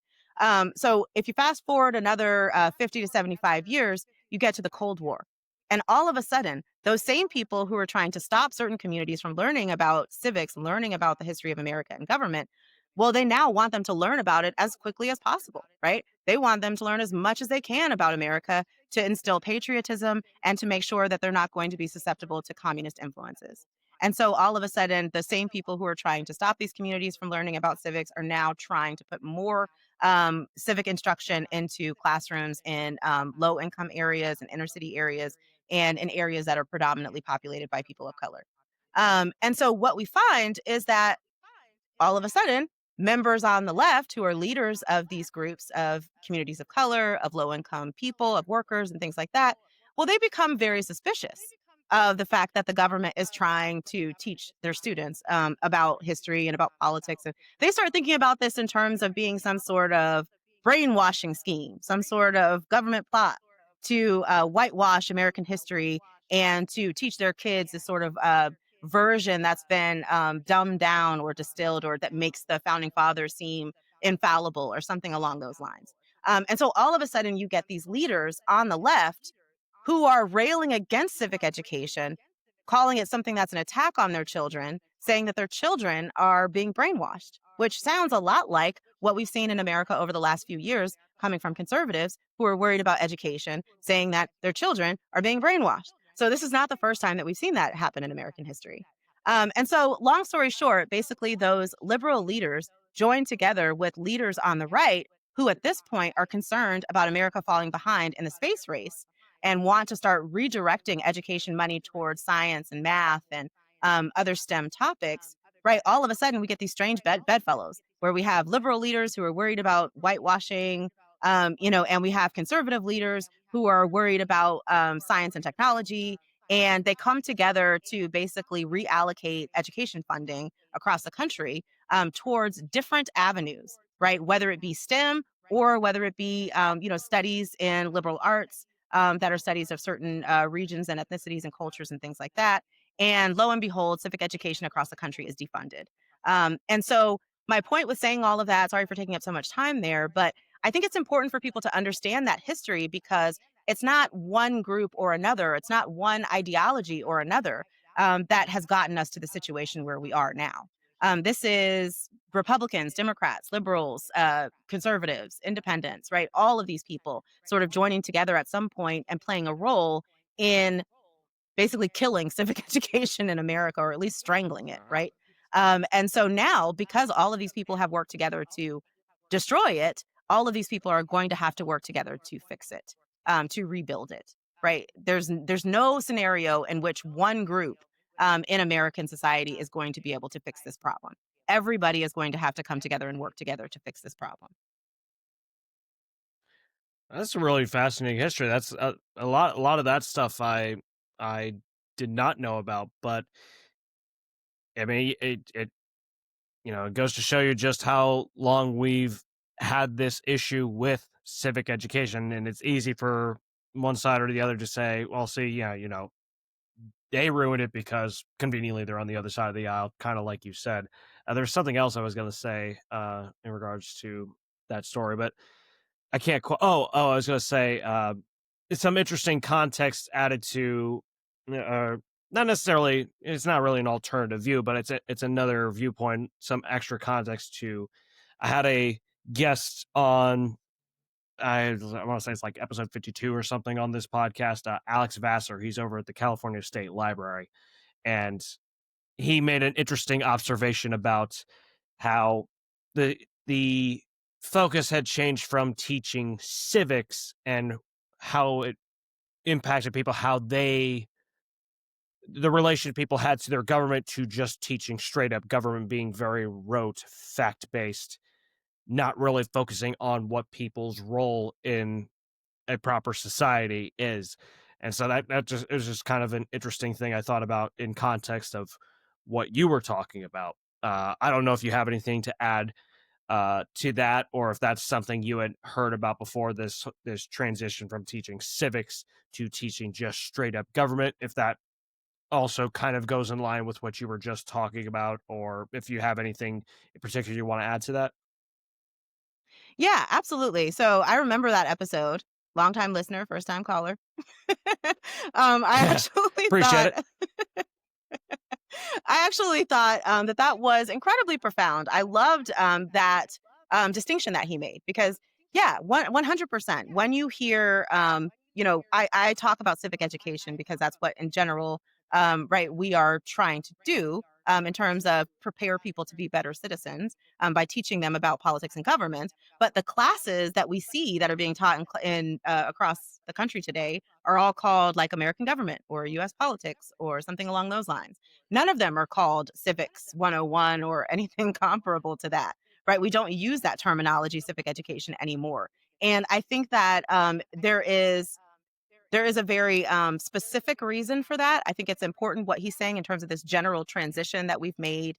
So if you fast forward another 50 to 75 years, you get to the Cold War. And all of a sudden, those same people who are trying to stop certain communities from learning about civics, learning about the history of America and government, well, they now want them to learn about it as quickly as possible, right? They want them to learn as much as they can about America to instill patriotism and to make sure that they're not going to be susceptible to communist influences. And so all of a sudden, the same people who are trying to stop these communities from learning about civics are now trying to put more civic instruction into classrooms in low income areas and inner city areas and in areas that are predominantly populated by people of color. And so what we find is that all of a sudden, members on the left who are leaders of these groups of communities of color, of low income people, of workers, and things like that, well, they become very suspicious of the fact that the government is trying to teach their students about history and about politics. And they start thinking about this in terms of being some sort of brainwashing scheme, some sort of government plot to whitewash American history and to teach their kids this sort of version that's been dumbed down or distilled or that makes the founding fathers seem infallible or something along those lines. And so all of a sudden, you get these leaders on the left who are railing against civic education, calling it something that's an attack on their children, saying that their children are being brainwashed, which sounds a lot like what we've seen in America over the last few years coming from conservatives who are worried about education, saying that their children are being brainwashed. So this is not the first time that we've seen that happen in American history. And so, long story short, basically, those liberal leaders joined together with leaders on the right who, at this point, are concerned about America falling behind in the space race and want to start redirecting education money towards science and math and other STEM topics. Right. All of a sudden, we get these strange bedfellows where we have liberal leaders who are worried about whitewashing, and we have conservative leaders who are worried about science and technology, and they come together to basically reallocate education funding across the country towards different avenues, right? Whether it be STEM or whether it be, studies in liberal arts that are studies of certain regions and ethnicities and cultures and things like that. And lo and behold, civic education across the country is defunded. And so, my point with saying all of that, sorry for taking up so much time there, but I think it's important for people to understand that history because it's not one group or another. It's not one ideology or another that has gotten us to the situation where we are now. This is Republicans, Democrats, liberals, conservatives, independents, right? All of these people sort of joining together at some point and playing a role in basically killing civic education in America, or at least strangling it, right? And so now, because all of these people have worked together to destroy it, all of these people are going to have to work together to fix it, to rebuild it, right? There's no scenario in which one group in American society is going to be able to fix this problem. Everybody is going to have to come together and work together to fix this problem. That's a really fascinating history. That's a lot of that stuff I did not know about, but I mean, it goes to show you just how long we've had this issue with civic education, and it's easy for one side or the other to say, "Well, see, yeah, they ruined it because conveniently they're on the other side of the aisle," kind of like you said. There's something else I was going to say in regards to that story, but I can't. Oh, I was going to say it's some interesting context added to uh, not necessarily, it's not really an alternative view, but it's another viewpoint, some extra context to. I had a guest on. I want to say it's like episode 52 or something on this podcast. Alex Vassar, he's over at the California State Library, and he made an interesting observation about how the focus had changed from teaching civics and how it impacted people, how they the relation people had to their government, to just teaching straight up government, being very rote, fact based, not really focusing on what people's role in a proper society is. And so that just, it was just kind of an interesting thing I thought about in context of what you were talking about. I don't know if you have anything to add to that, or if that's something you had heard about before, this transition from teaching civics to teaching just straight up government, if that also kind of goes in line with what you were just talking about, or if you have anything in particular you want to add to that. Yeah, absolutely. So I remember that episode. Long-time listener, first-time caller. I actually Appreciate it. thought I actually thought that that was incredibly profound. I loved that distinction that he made because, yeah, 100%. When you hear, I talk about civic education because that's what, in general, right, we are trying to do in terms of prepare people to be better citizens by teaching them about politics and government. But the classes that we see that are being taught across the country today are all called like American government or U.S. politics or something along those lines. None of them are called Civics 101 or anything comparable to that, right? We don't use that terminology, civic education, anymore. And I think that there is a very specific reason for that. I think it's important what he's saying in terms of this general transition that we've made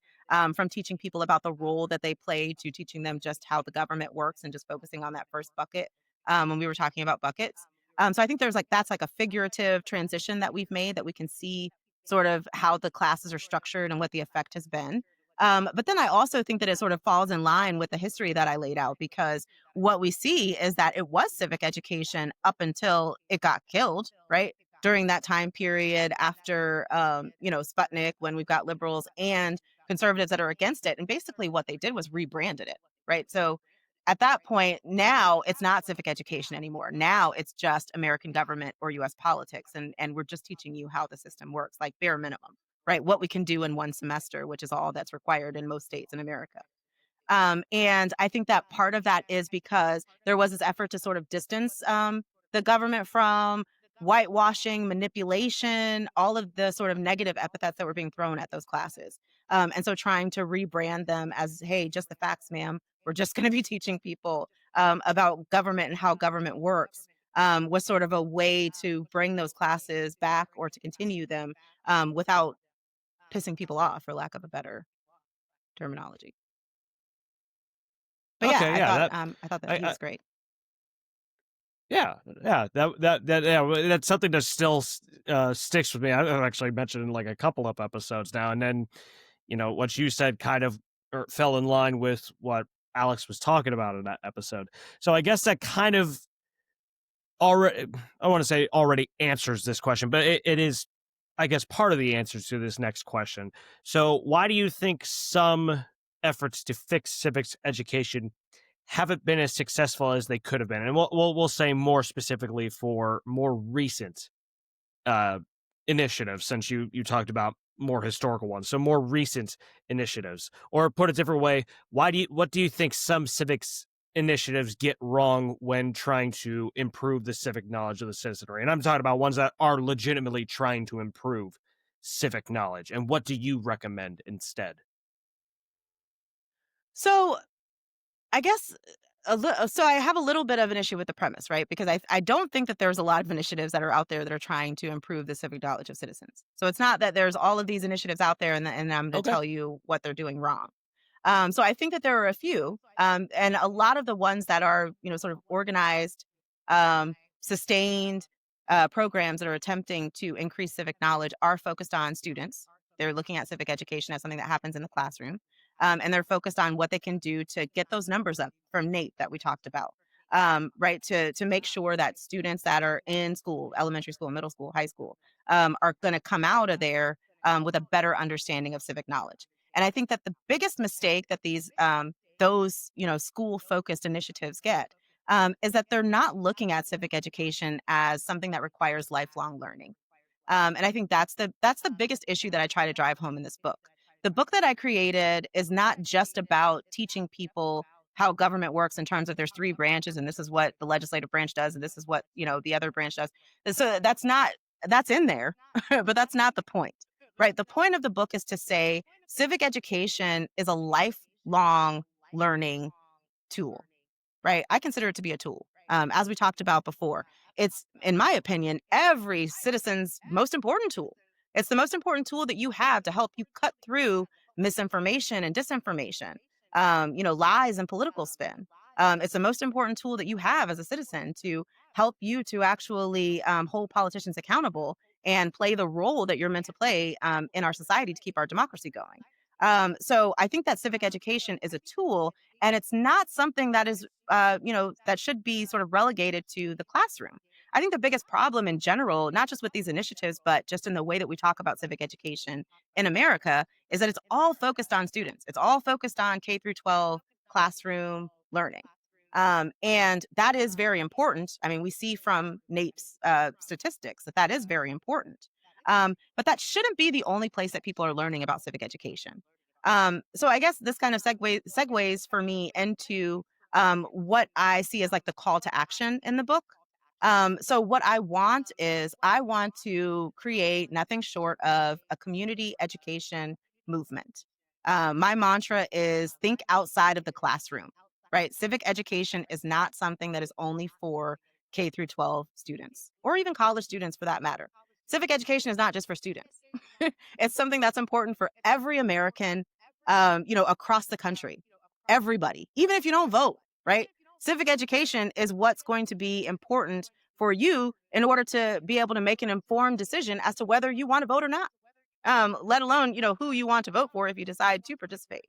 from teaching people about the role that they play to teaching them just how the government works and just focusing on that first bucket when we were talking about buckets. So I think that's like a figurative transition that we've made that we can see sort of how the classes are structured and what the effect has been. But then I also think that it sort of falls in line with the history that I laid out because what we see is that it was civic education up until it got killed, right? During that time period after, Sputnik, when we've got liberals and conservatives that are against it. And basically what they did was rebranded it, right? So at that point, now it's not civic education anymore. Now it's just American government or US politics. And we're just teaching you how the system works, like bare minimum, right? What we can do in one semester, which is all that's required in most states in America. And I think that part of that is because there was this effort to sort of distance the government from whitewashing, manipulation, all of the sort of negative epithets that were being thrown at those classes. And so trying to rebrand them as, hey, just the facts, ma'am. We're just going to be teaching people about government and how government works was sort of a way to bring those classes back or to continue them without pissing people off, for lack of a better terminology. But yeah, Okay, yeah, I thought that he I was great. yeah, yeah, yeah, well, that's something that still sticks with me. I've actually mentioned in like a couple of episodes now, and then what you said kind of fell in line with what Alex was talking about in that episode. So I guess that kind of already, I want to say already answers this question, but it is, I guess, part of the answer to this next question. So why do you think some efforts to fix civics education haven't been as successful as they could have been? And we'll say more specifically for more recent uh, initiatives, since you talked about more historical ones. So more recent initiatives, or put a different way, what do you think some civics initiatives get wrong when trying to improve the civic knowledge of the citizenry? And I'm talking about ones that are legitimately trying to improve civic knowledge. And what do you recommend instead? So I guess so I have a little bit of an issue with the premise, right? Because I don't think that there's a lot of initiatives that are out there that are trying to improve the civic knowledge of citizens. So it's not that there's all of these initiatives out there and I'm going to Okay. tell you what they're doing wrong. So I think that there are a few, and a lot of the ones that are, sort of organized, sustained programs that are attempting to increase civic knowledge are focused on students. They're looking at civic education as something that happens in the classroom, and they're focused on what they can do to get those numbers up from Nate that we talked about. right? To make sure that students that are in school, elementary school, middle school, high school, are going to come out of there with a better understanding of civic knowledge. And I think that the biggest mistake that those school focused initiatives get is that they're not looking at civic education as something that requires lifelong learning. And I think that's the biggest issue that I try to drive home in this book. The book that I created is not just about teaching people how government works in terms of there's three branches and this is what the legislative branch does and this is what the other branch does. And so that's in there, but that's not the point, right? The point of the book is to say civic education is a lifelong learning tool, right? I consider it to be a tool. As we talked about before, it's, in my opinion, every citizen's most important tool. It's the most important tool that you have to help you cut through misinformation and disinformation, lies and political spin. It's the most important tool that you have as a citizen to help you to actually hold politicians accountable and play the role that you're meant to play in our society to keep our democracy going. So I think that civic education is a tool, and it's not something that is that should be sort of relegated to the classroom. I think the biggest problem in general, not just with these initiatives, but just in the way that we talk about civic education in America, is that it's all focused on students. It's all focused on K through 12 classroom learning. And that is very important. I mean, we see from NAEP's statistics that that is very important. But that shouldn't be the only place that people are learning about civic education. So I guess this kind of segues for me into what I see as like the call to action in the book. So what I want is I want to create nothing short of a community education movement. My mantra is think outside of the classroom, right? Civic education is not something that is only for K through 12 students or even college students for that matter. Civic education is not just for students. It's something that's important for every American, across the country. Everybody, even if you don't vote, right? Civic education is what's going to be important for you in order to be able to make an informed decision as to whether you want to vote or not, let alone, who you want to vote for if you decide to participate.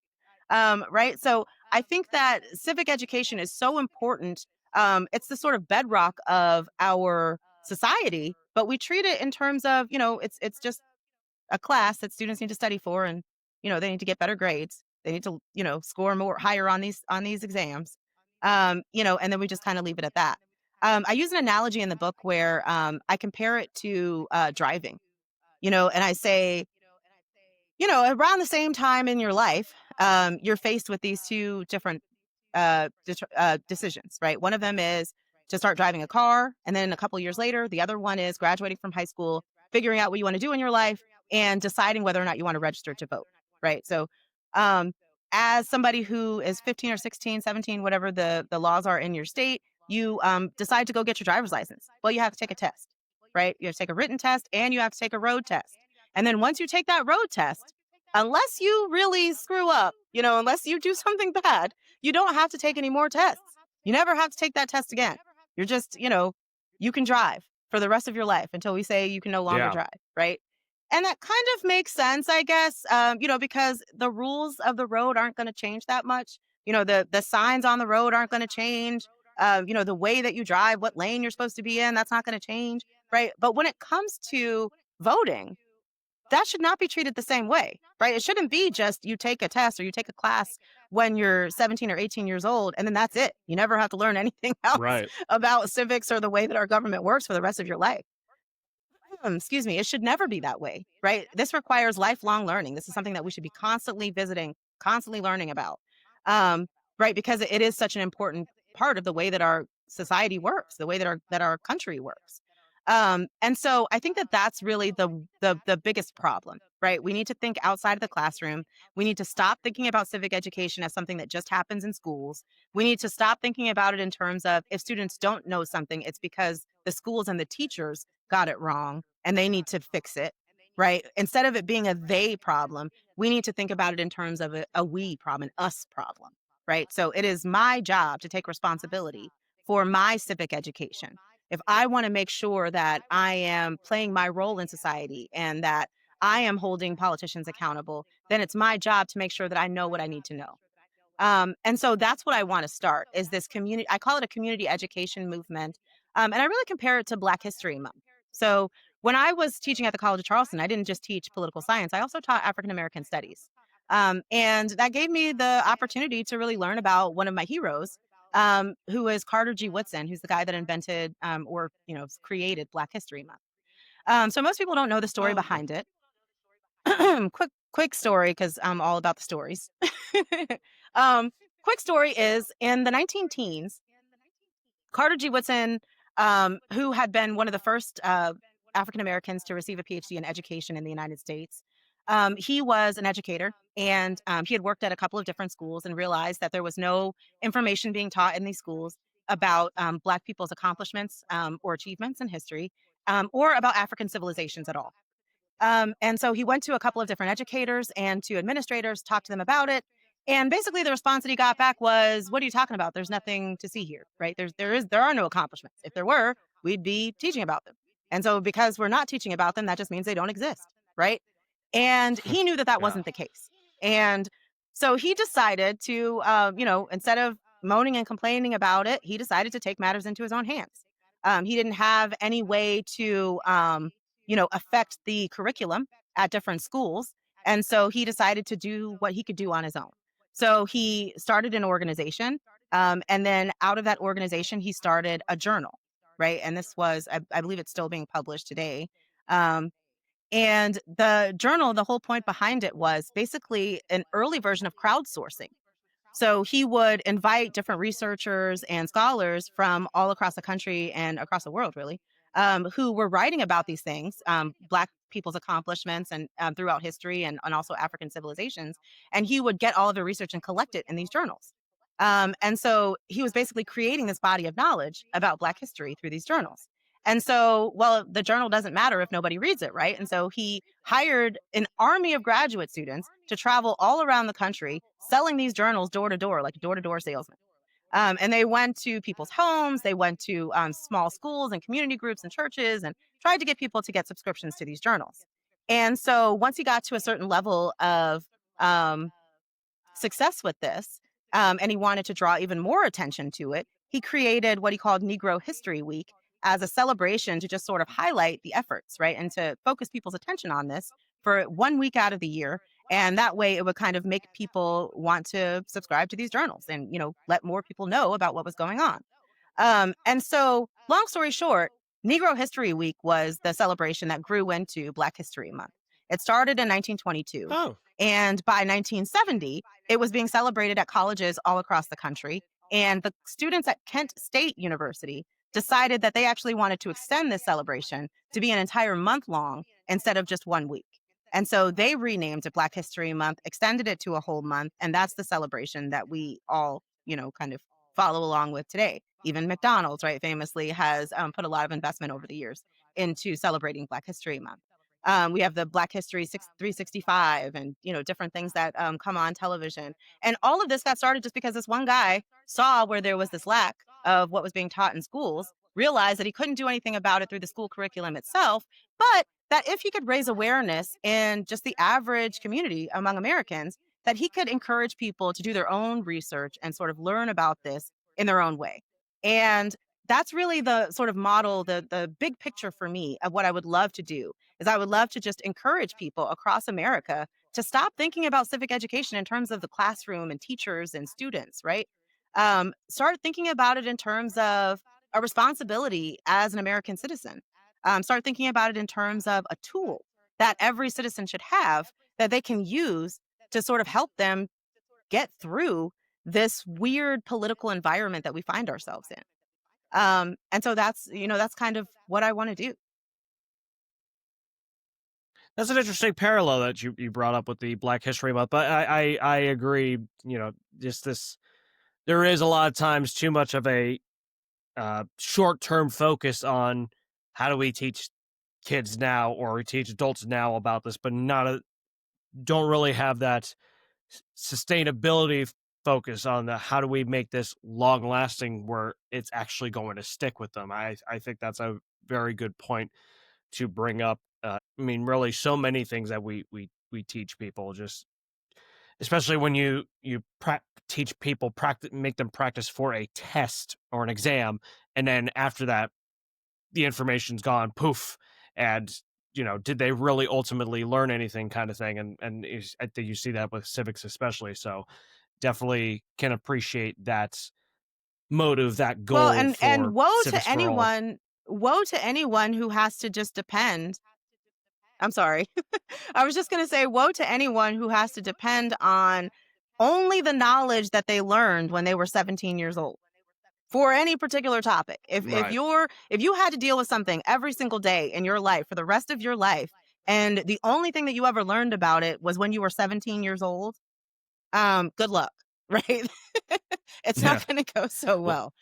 Right. So I think that civic education is so important. It's the sort of bedrock of our society, but we treat it in terms of, it's just a class that students need to study for and they need to get better grades, they need to score more higher on these exams, and then we just kind of leave it at that. I use an analogy in the book where I compare it to driving, and I say, around the same time in your life, you're faced with these two different decisions, right? One of them is to start driving a car. And then a couple years later, the other one is graduating from high school, figuring out what you want to do in your life, and deciding whether or not you want to register to vote, right? So, um, as somebody who is 15 or 16, 17, whatever the laws are in your state, you decide to go get your driver's license. Well, you have to take a test, right? You have to take a written test and you have to take a road test. And then once you take that road test, unless you really screw up, unless you do something bad, you don't have to take any more tests. You never have to take that test again. You're just, you can drive for the rest of your life until we say you can no longer Yeah. drive, right? And that kind of makes sense, I guess, because the rules of the road aren't going to change that much. The signs on the road aren't going to change. The way that you drive, what lane you're supposed to be in, that's not going to change, right? But when it comes to voting, that should not be treated the same way, right? It shouldn't be just you take a test or you take a class when you're 17 or 18 years old, and then that's it. You never have to learn anything else Right. about civics or the way that our government works for the rest of your life. Excuse me. It should never be that way, right? This requires lifelong learning. This is something that we should be constantly visiting, constantly learning about, um, right? Because it is such an important part of the way that our society works, the way that our country works. And so I think that that's really the biggest problem, right? We need to think outside of the classroom. We need to stop thinking about civic education as something that just happens in schools. We need to stop thinking about it in terms of if students don't know something, it's because the schools and the teachers got it wrong and they need to fix it, right? Instead of it being a they problem, we need to think about it in terms of a we problem, an us problem, right? So it is my job to take responsibility for my civic education. If I want to make sure that I am playing my role in society and that I am holding politicians accountable, then it's my job to make sure that I know what I need to know. And so that's what I want to start is this community. I call it a community education movement. And I really compare it to Black History Month. So when I was teaching at the College of Charleston, I didn't just teach political science, I also taught African American studies. And that gave me the opportunity to really learn about one of my heroes, who is Carter G. Woodson, who's the guy that invented or created Black History Month. So most people don't know the story Oh, okay. behind it. Quick story because I'm all about the stories. um, quick story is in the 19 teens, Carter G. Woodson, who had been one of the first African Americans to receive a PhD in education in the United States, he was an educator and he had worked at a couple of different schools and realized that there was no information being taught in these schools about Black people's accomplishments or achievements in history or about African civilizations at all. And so he went to a couple of different educators and to administrators, talked to them about it. And basically the response that he got back was, "What are you talking about? There's nothing to see here, right? There are no accomplishments. If there were, we'd be teaching about them. And so because we're not teaching about them, that just means they don't exist, right?" And he knew that that Yeah. wasn't the case. And so he decided to, instead of moaning and complaining about it, he decided to take matters into his own hands. He didn't have any way to, affect the curriculum at different schools. And so he decided to do what he could do on his own. So he started an organization. And then out of that organization, he started a journal, right? And this was, I believe it's still being published today. Um, and the journal, the whole point behind it was basically an early version of crowdsourcing. So he would invite different researchers and scholars from all across the country and across the world, really, who were writing about these things, Black people's accomplishments and throughout history and also African civilizations. And he would get all of the research and collect it in these journals. And so he was basically creating this body of knowledge about Black history through these journals. And so, well, the journal doesn't matter if nobody reads it, right? And so he hired an army of graduate students to travel all around the country selling these journals door to door, like door to door salesmen. And they went to people's homes, they went to small schools and community groups and churches and tried to get people to get subscriptions to these journals. And so once he got to a certain level of um, success with this, and he wanted to draw even more attention to it, he created what he called Negro History Week as a celebration to just sort of highlight the efforts, right? And to focus people's attention on this for 1 week out of the year. And that way it would kind of make people want to subscribe to these journals and, let more people know about what was going on. And so, long story short, Negro History Week was the celebration that grew into Black History Month. It started in 1922, Oh, and by 1970, it was being celebrated at colleges all across the country. And the students at Kent State University decided that they actually wanted to extend this celebration to be an entire month long instead of just 1 week. And so they renamed it Black History Month, extended it to a whole month, and that's the celebration that we all, kind of follow along with today. Even McDonald's, right, famously has put a lot of investment over the years into celebrating Black History Month. We have the Black History 365 and, different things that come on television. And all of this got started just because this one guy saw where there was this lack of what was being taught in schools, realized that he couldn't do anything about it through the school curriculum itself, but that if he could raise awareness in just the average community among Americans, that he could encourage people to do their own research and sort of learn about this in their own way. And that's really the sort of model, the big picture for me of what I would love to do is I would love to just encourage people across America to stop thinking about civic education in terms of the classroom and teachers and students, right? Start thinking about it in terms of a responsibility as an American citizen. Start thinking about it in terms of a tool that every citizen should have that they can use to sort of help them get through this weird political environment that we find ourselves in. And so that's kind of what I want to do. that's an interesting parallel that you brought up with the Black History Month. But I agree. Just this, there is a lot of times too much of a short term focus on how do we teach kids now or we teach adults now about this, but don't really have that sustainability focus on the how do we make this long lasting where it's actually going to stick with them. I think that's a very good point to bring up. I mean, really, so many things that we teach people just especially when teach people, make them practice for a test or an exam, and then after that, the information's gone, poof, and did they really ultimately learn anything, kind of thing, I think you see that with civics especially. So definitely can appreciate that motive, that Well, goal and for civics for all. woe to anyone who has to just depend. I'm sorry. I was just going to say, woe to anyone who has to depend on only the knowledge that they learned when they were 17 years old for any particular topic. Right. If you had to deal with something every single day in your life for the rest of your life, and the only thing that you ever learned about it was when you were 17 years old, good luck, right? It's Yeah. not going to go so Well, well.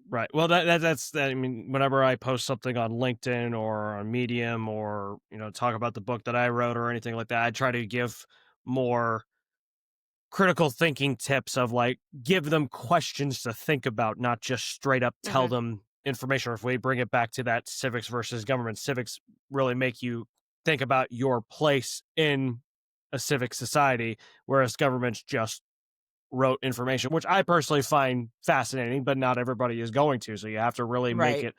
right. Well, I mean, whenever I post something on LinkedIn or on Medium, or talk about the book that I wrote or anything like that, I try to give more critical thinking tips of, like, give them questions to think about, not just straight up tell Hmm. them information. Or if we bring it back to that civics versus government, civics really make you think about your place in a civic society, whereas government's just wrote information, which I personally find fascinating, but not everybody is going to. So you have to really make Right. it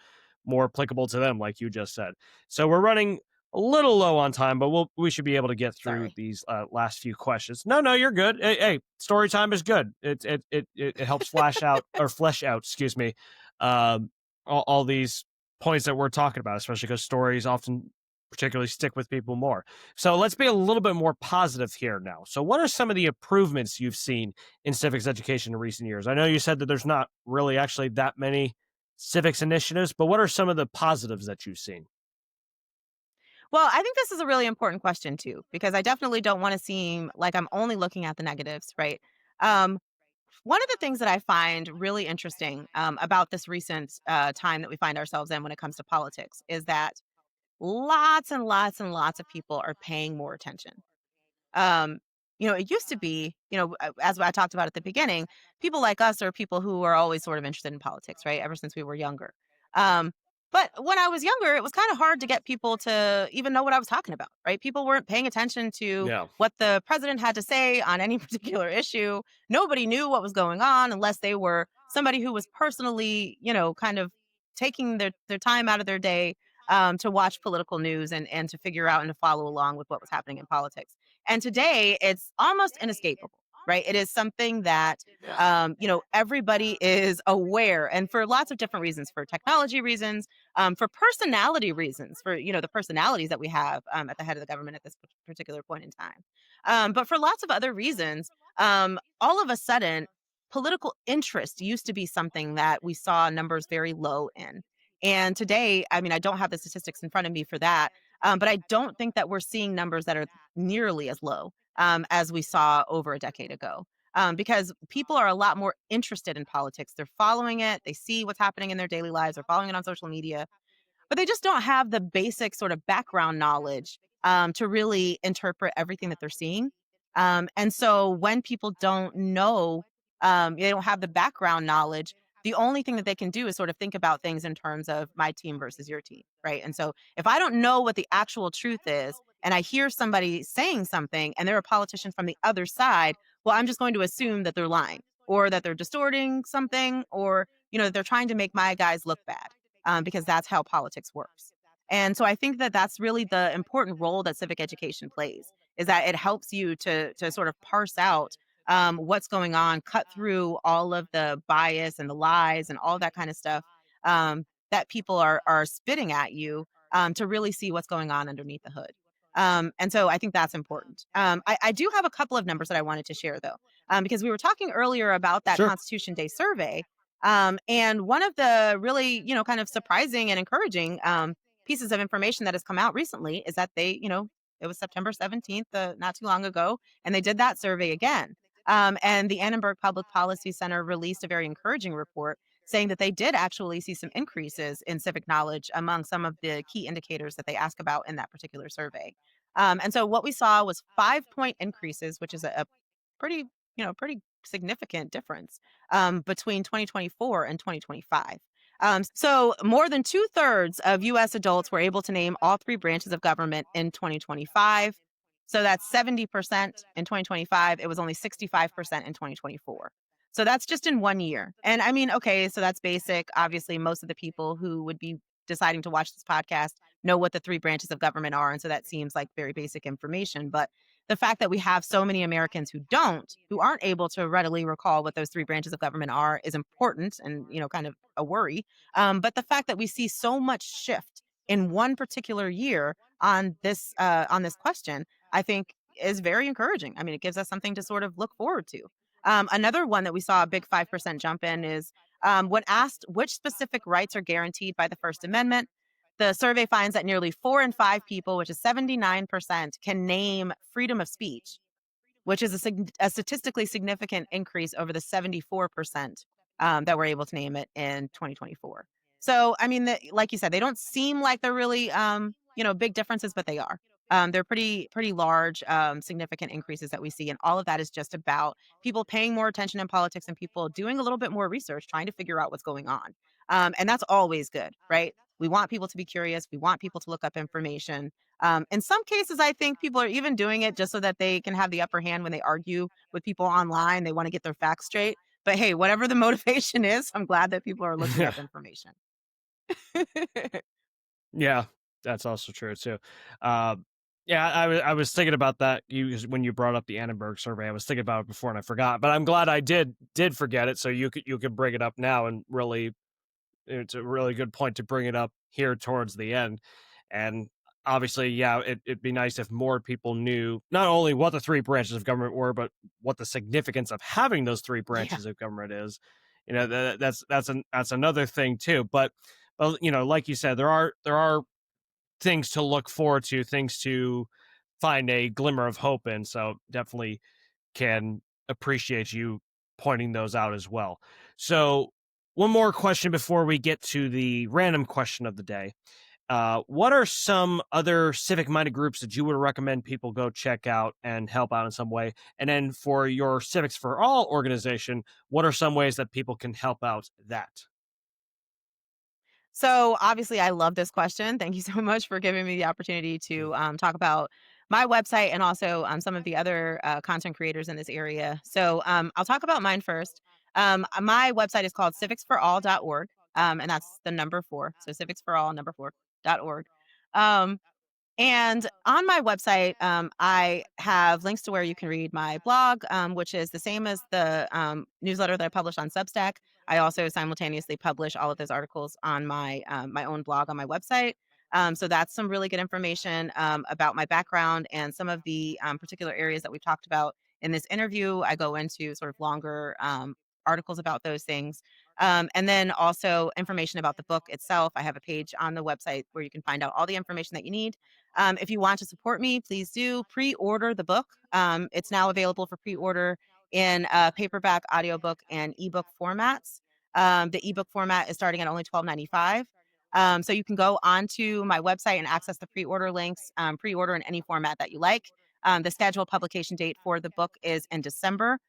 more applicable to them, like you just said. So we're running a little low on time, but we should be able to get through Sorry. these last few questions. No, no, you're good. Hey, story time is good. It helps flesh out. Excuse me, all these points that we're talking about, especially because stories often particularly stick with people more. So let's be a little bit more positive here now. So what are some of the improvements you've seen in civics education in recent years? I know you said that there's not really actually that many civics initiatives, but what are some of the positives that you've seen? Well, I think this is a really important question too, because I definitely don't want to seem like I'm only looking at the negatives, right? Um, One of the things that I find really interesting about this recent time that we find ourselves in when it comes to politics is that lots and lots and lots of people are paying more attention. Um, it used to be, as I talked about at the beginning, people like us are people who are always sort of interested in politics, right? Ever since we were younger. Um, but when I was younger, it was kind of hard to get people to even know what I was talking about, right? People weren't paying attention to Yeah. what the president had to say on any particular issue. Nobody knew what was going on unless they were somebody who was personally, kind of taking their time out of their day to watch political news and to figure out and to follow along with what was happening in politics. And today it's almost inescapable, right? It is something that, Yeah. everybody is aware, and for lots of different reasons, for technology reasons, for personality reasons, for, the personalities that we have at the head of the government at this particular point in time. But for lots of other reasons, all of a sudden, political interest used to be something that we saw numbers very low in. And today, I mean, I don't have the statistics in front of me for that, but I don't think that we're seeing numbers that are nearly as low as we saw over a decade ago. Because people are a lot more interested in politics. They're following it. They see what's happening in their daily lives. They're following it on social media, but they just don't have the basic sort of background knowledge to really interpret everything that they're seeing. And so when people don't know, they don't have the background knowledge. The only thing that they can do is sort of think about things in terms of my team versus your team, right? And so if I don't know what the actual truth is, and I hear somebody saying something and they're a politician from the other side, well, I'm just going to assume that they're lying or that they're distorting something, or that they're trying to make my guys look bad, because that's how politics works. And so I think that that's really the important role that civic education plays, is that it helps you to sort of parse out what's going on, cut through all of the bias and the lies and all that kind of stuff that people are spitting at you, to really see what's going on underneath the hood. And so I think that's important. I do have a couple of numbers that I wanted to share, though, because we were talking earlier about that Sure. Constitution Day survey. And one of the really, kind of surprising and encouraging pieces of information that has come out recently is that it was September 17th, not too long ago, and they did that survey again. And the Annenberg Public Policy Center released a very encouraging report saying that they did actually see some increases in civic knowledge among some of the key indicators that they ask about in that particular survey. And so what we saw was 5-point increases, which is a pretty, pretty significant difference between 2024 and 2025. So more than two-thirds of U.S. adults were able to name all three branches of government in 2025. So that's 70% in 2025. It was only 65% in 2024. So that's just in 1 year. And I mean, okay, so that's basic. Obviously, most of the people who would be deciding to watch this podcast know what the three branches of government are. And so that seems like very basic information. But the fact that we have so many Americans who don't, who aren't able to readily recall what those three branches of government are is important and, kind of a worry. But the fact that we see so much shift in one particular year on this question, I think is very encouraging. I mean, it gives us something to sort of look forward to. Another one that we saw a big 5% jump in is when asked which specific rights are guaranteed by the First Amendment, the survey finds that nearly 4 in 5 people, which is 79%, can name freedom of speech, which is a statistically significant increase over the 74% that were able to name it in 2024. So, I mean, like you said, they don't seem like they're really, big differences, but they are. They're pretty large, significant increases that we see, and all of that is just about people paying more attention in politics and people doing a little bit more research, trying to figure out what's going on, and that's always good, right? We want people to be curious. We want people to look up information. In some cases, I think people are even doing it just so that they can have the upper hand when they argue with people online. They want to get their facts straight. But hey, whatever the motivation is, I'm glad that people are looking Yeah. up information. Yeah, that's also true too. Uh, yeah, I was thinking about that when you brought up the Annenberg survey. I was thinking about it before and I forgot, but I'm glad I did forget it. So you could bring it up now, and really, it's a really good point to bring it up here towards the end. And obviously, yeah, it'd be nice if more people knew not only what the three branches of government were, but what the significance of having those three Yeah. branches of government is. That's another thing too. But well, like you said, there are things to look forward to, things to find a glimmer of hope in. So definitely can appreciate you pointing those out as well. So, one more question before we get to the random question of the day. What are some other civic minded groups that you would recommend people go check out and help out in some way? And then for your Civics for All organization, what are some ways that people can help out that? So obviously, I love this question. Thank you so much for giving me the opportunity to talk about my website and also some of the other content creators in this area. So I'll talk about mine first. My website is called civicsforall.org, and that's the number four. So civicsforall, number four.org. Um, and on my website, I have links to where you can read my blog, which is the same as the newsletter that I publish on Substack. I also simultaneously publish all of those articles on my own blog on my website. So that's some really good information about my background and some of the particular areas that we've talked about in this interview. I go into sort of longer articles about those things. And then also information about the book itself. I have a page on the website where you can find out all the information that you need. If you want to support me, please do pre-order the book. It's now available for pre-order in paperback, audiobook, and ebook formats. The ebook format is starting at only $12.95. So you can go onto my website and access the pre-order links, pre-order in any format that you like. The scheduled publication date for the book is in December,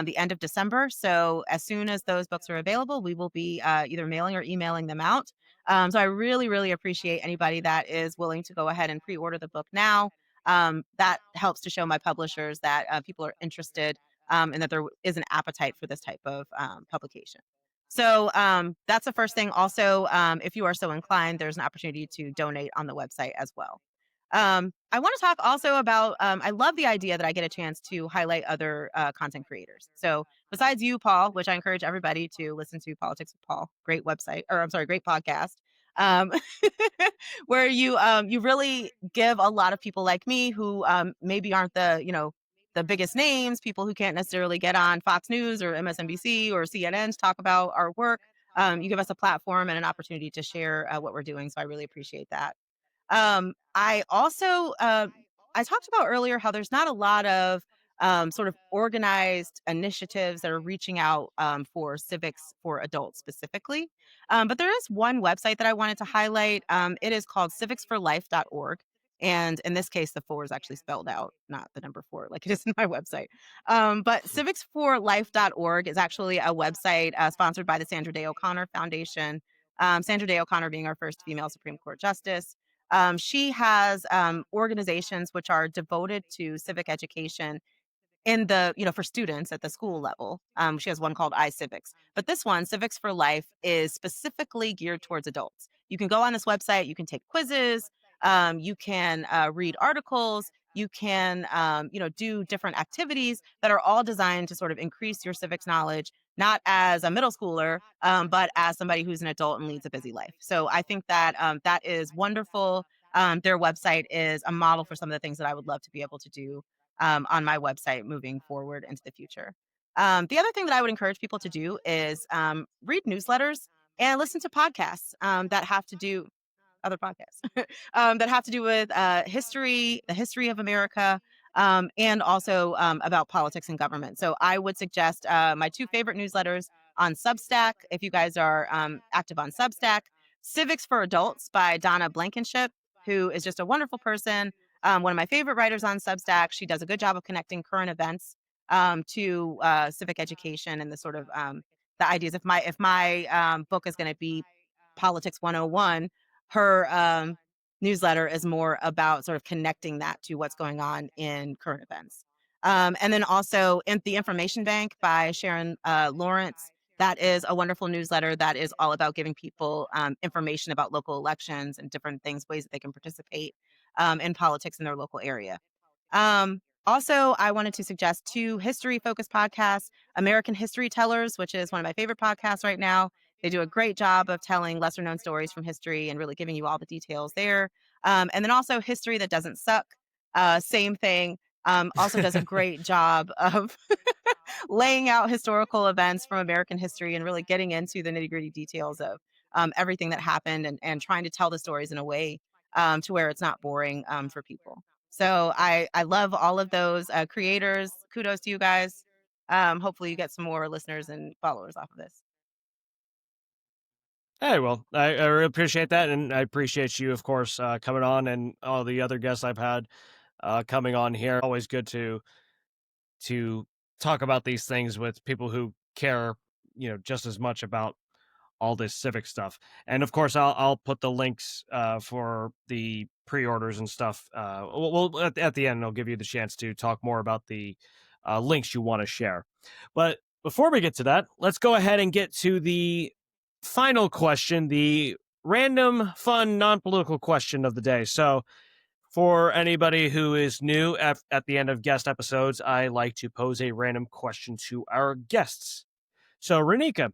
the end of December. So as soon as those books are available, we will be either mailing or emailing them out. So I really, really appreciate anybody that is willing to go ahead and pre-order the book now. That helps to show my publishers that people are interested and that there is an appetite for this type of publication. So that's the first thing. Also, if you are so inclined, there's an opportunity to donate on the website as well. I want to talk also about, I love the idea that I get a chance to highlight other content creators. So besides you, Paul, which I encourage everybody to listen to Politics with Paul, great website, or I'm sorry, great podcast, um, where you really give a lot of people like me who maybe aren't the biggest names, people who can't necessarily get on Fox News or MSNBC or CNN to talk about our work. You give us a platform and an opportunity to share what we're doing. So I really appreciate that. I also I talked about earlier how there's not a lot of sort of organized initiatives that are reaching out for civics for adults specifically. But there is one website that I wanted to highlight. It is called civicsforlife.org. And in this case, the four is actually spelled out, not the number four, like it is in my website. But civicsforlife.org is actually a website sponsored by the Sandra Day O'Connor Foundation. Sandra Day O'Connor being our first female Supreme Court justice. She has organizations which are devoted to civic education in the for students at the school level. She has one called iCivics, but this one, Civics for Life, is specifically geared towards adults. You can go on this website, you can take quizzes, you can read articles, you can do different activities that are all designed to sort of increase your civics knowledge, not as a middle schooler, but as somebody who's an adult and leads a busy life. So I think that that is wonderful. Their website is a model for some of the things that I would love to be able to do on my website moving forward into the future. The other thing that I would encourage people to do is read newsletters and listen to podcasts that have to do other podcasts that have to do with history, the history of America, and also about politics and government. So I would suggest my two favorite newsletters on Substack. If you guys are active on Substack, Civics for Adults by Donna Blankenship, who is just a wonderful person. One of my favorite writers on Substack. She does a good job of connecting current events to civic education and the sort of the ideas. If my book is going to be Politics 101, her newsletter is more about sort of connecting that to what's going on in current events. And then also in the Information Bank by Sharon Lawrence. That is a wonderful newsletter that is all about giving people information about local elections and different things, ways that they can participate in politics in their local area. Also, I wanted to suggest two history-focused podcasts, American History Tellers, which is one of my favorite podcasts right now. They do a great job of telling lesser-known stories from history and really giving you all the details there. And then also History That Doesn't Suck, same thing. Also does a great job of laying out historical events from American history and really getting into the nitty-gritty details of everything that happened and trying to tell the stories in a way to where it's not boring for people. So I love all of those creators. Kudos to you guys. Hopefully you get some more listeners and followers off of this. Hey, well, I really appreciate that, and I appreciate you, of course, coming on, and all the other guests I've had coming on here. Always good to talk about these things with people who care, just as much about all this civic stuff. And of course, I'll put the links for the pre-orders and stuff. Well, at the end, I'll give you the chance to talk more about the links you want to share. But before we get to that, let's go ahead and get to the final question, the random, fun, non-political question of the day. So for anybody who is new at the end of guest episodes, I like to pose a random question to our guests. So, Roneka,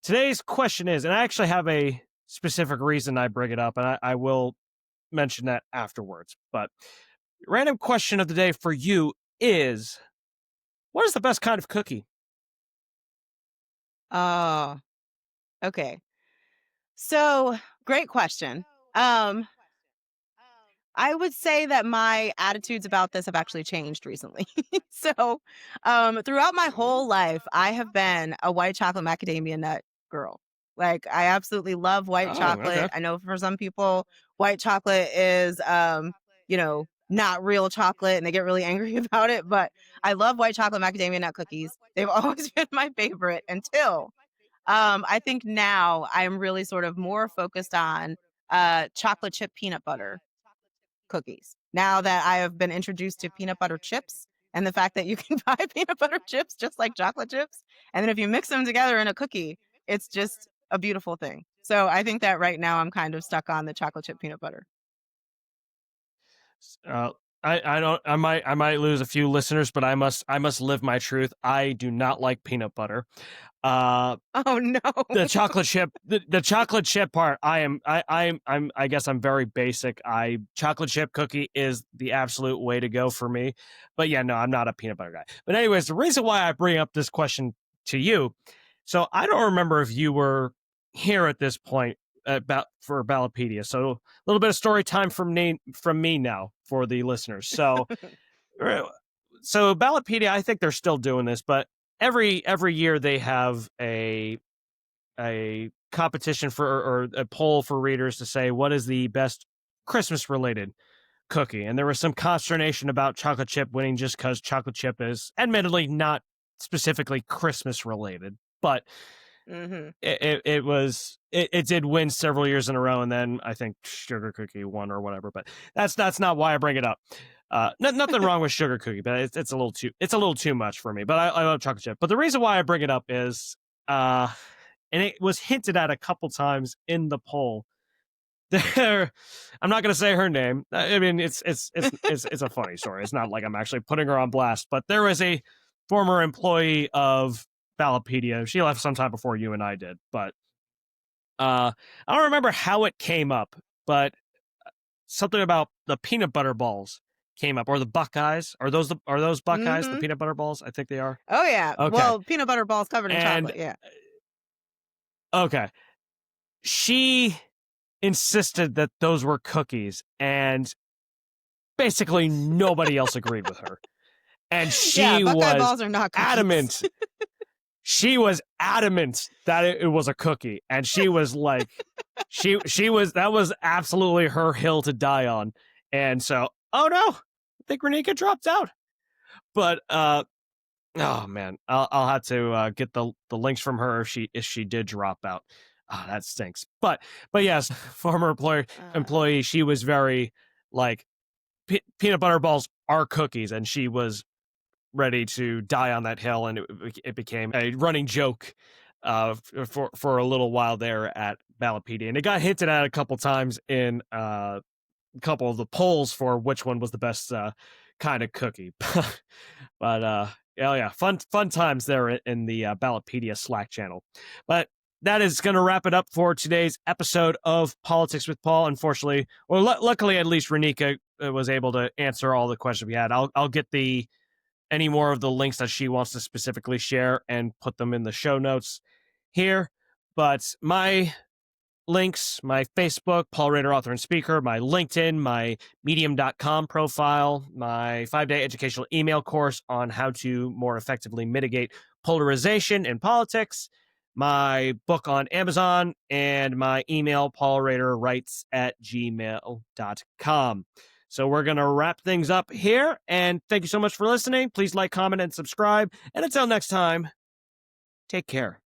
today's question is, and I actually have a specific reason I bring it up, and I will mention that afterwards. But random question of the day for you is, what is the best kind of cookie? Oh, okay. So great question. Um, I would say that my attitudes about this have actually changed recently. So, throughout my whole life, I have been a white chocolate macadamia nut girl. Like, I absolutely love white Oh, okay. chocolate. I know for some people, white chocolate is, not real chocolate and they get really angry about it. But I love white chocolate macadamia nut cookies. They've always been my favorite until I think now I'm really sort of more focused on chocolate chip peanut butter cookies. Now that I have been introduced to peanut butter chips and the fact that you can buy peanut butter chips just like chocolate chips, and then if you mix them together in a cookie, it's just a beautiful thing. So I think that right now I'm kind of stuck on the chocolate chip peanut butter. Uh, I don't I might lose a few listeners, but I must live my truth. I do not like peanut butter. Uh, Oh no. the chocolate chip part, I guess I'm very basic. I chocolate chip cookie is the absolute way to go for me. But yeah, no, I'm not a peanut butter guy. But anyways, the reason why I bring up this question to you, so I don't remember if you were here at this point about for Ballotpedia. So a little bit of story time from me now for the listeners. So Ballotpedia, I think they're still doing this, but every year they have a competition for or a poll for readers to say what is the best Christmas related cookie. And there was some consternation about chocolate chip winning just because chocolate chip is admittedly not specifically Christmas related. But Mm-hmm. It did win several years in a row, and then I think Sugar Cookie won or whatever. But that's not why I bring it up. Nothing wrong with Sugar Cookie, but it's a little too much for me. But I love chocolate chip. But the reason why I bring it up is, and it was hinted at a couple times in the poll. There, I'm not going to say her name. I mean, it's a funny story. It's not like I'm actually putting her on blast. But there was a former employee of Ballotpedia. She left sometime before you and I did. But I don't remember how it came up. But something about the peanut butter balls came up, or the Buckeyes. Are those Buckeyes? The peanut butter balls? I think they are. Oh yeah. Okay. Well, peanut butter balls covered in chocolate. Yeah. Okay. She insisted that those were cookies, and basically nobody else agreed with her. And she Buckeye was balls are not cookies. adamant. She was adamant that it was a cookie, and she was like, that was absolutely her hill to die on. And so, oh no, I think Roneka dropped out. But oh man, I'll have to get the links from her if she did drop out. That stinks. But yes, former employee, she was very like, peanut butter balls are cookies, and she was ready to die on that hill, and it became a running joke for a little while there at Ballotpedia, and it got hinted at a couple times in a couple of the polls for which one was the best kind of cookie. But yeah, fun times there in the Ballotpedia Slack channel. But that is going to wrap it up for today's episode of Politics with Paul. Unfortunately, or luckily, at least Roneka was able to answer all the questions we had. I'll get any more of the links that she wants to specifically share and put them in the show notes here. But my links, my Facebook, Paul Rader, author and speaker, my LinkedIn, my medium.com profile, my 5-day educational email course on how to more effectively mitigate polarization in politics, my book on Amazon, and my email, paulraderwrites@gmail.com. So we're going to wrap things up here, and thank you so much for listening. Please like, comment, and subscribe. And until next time, take care.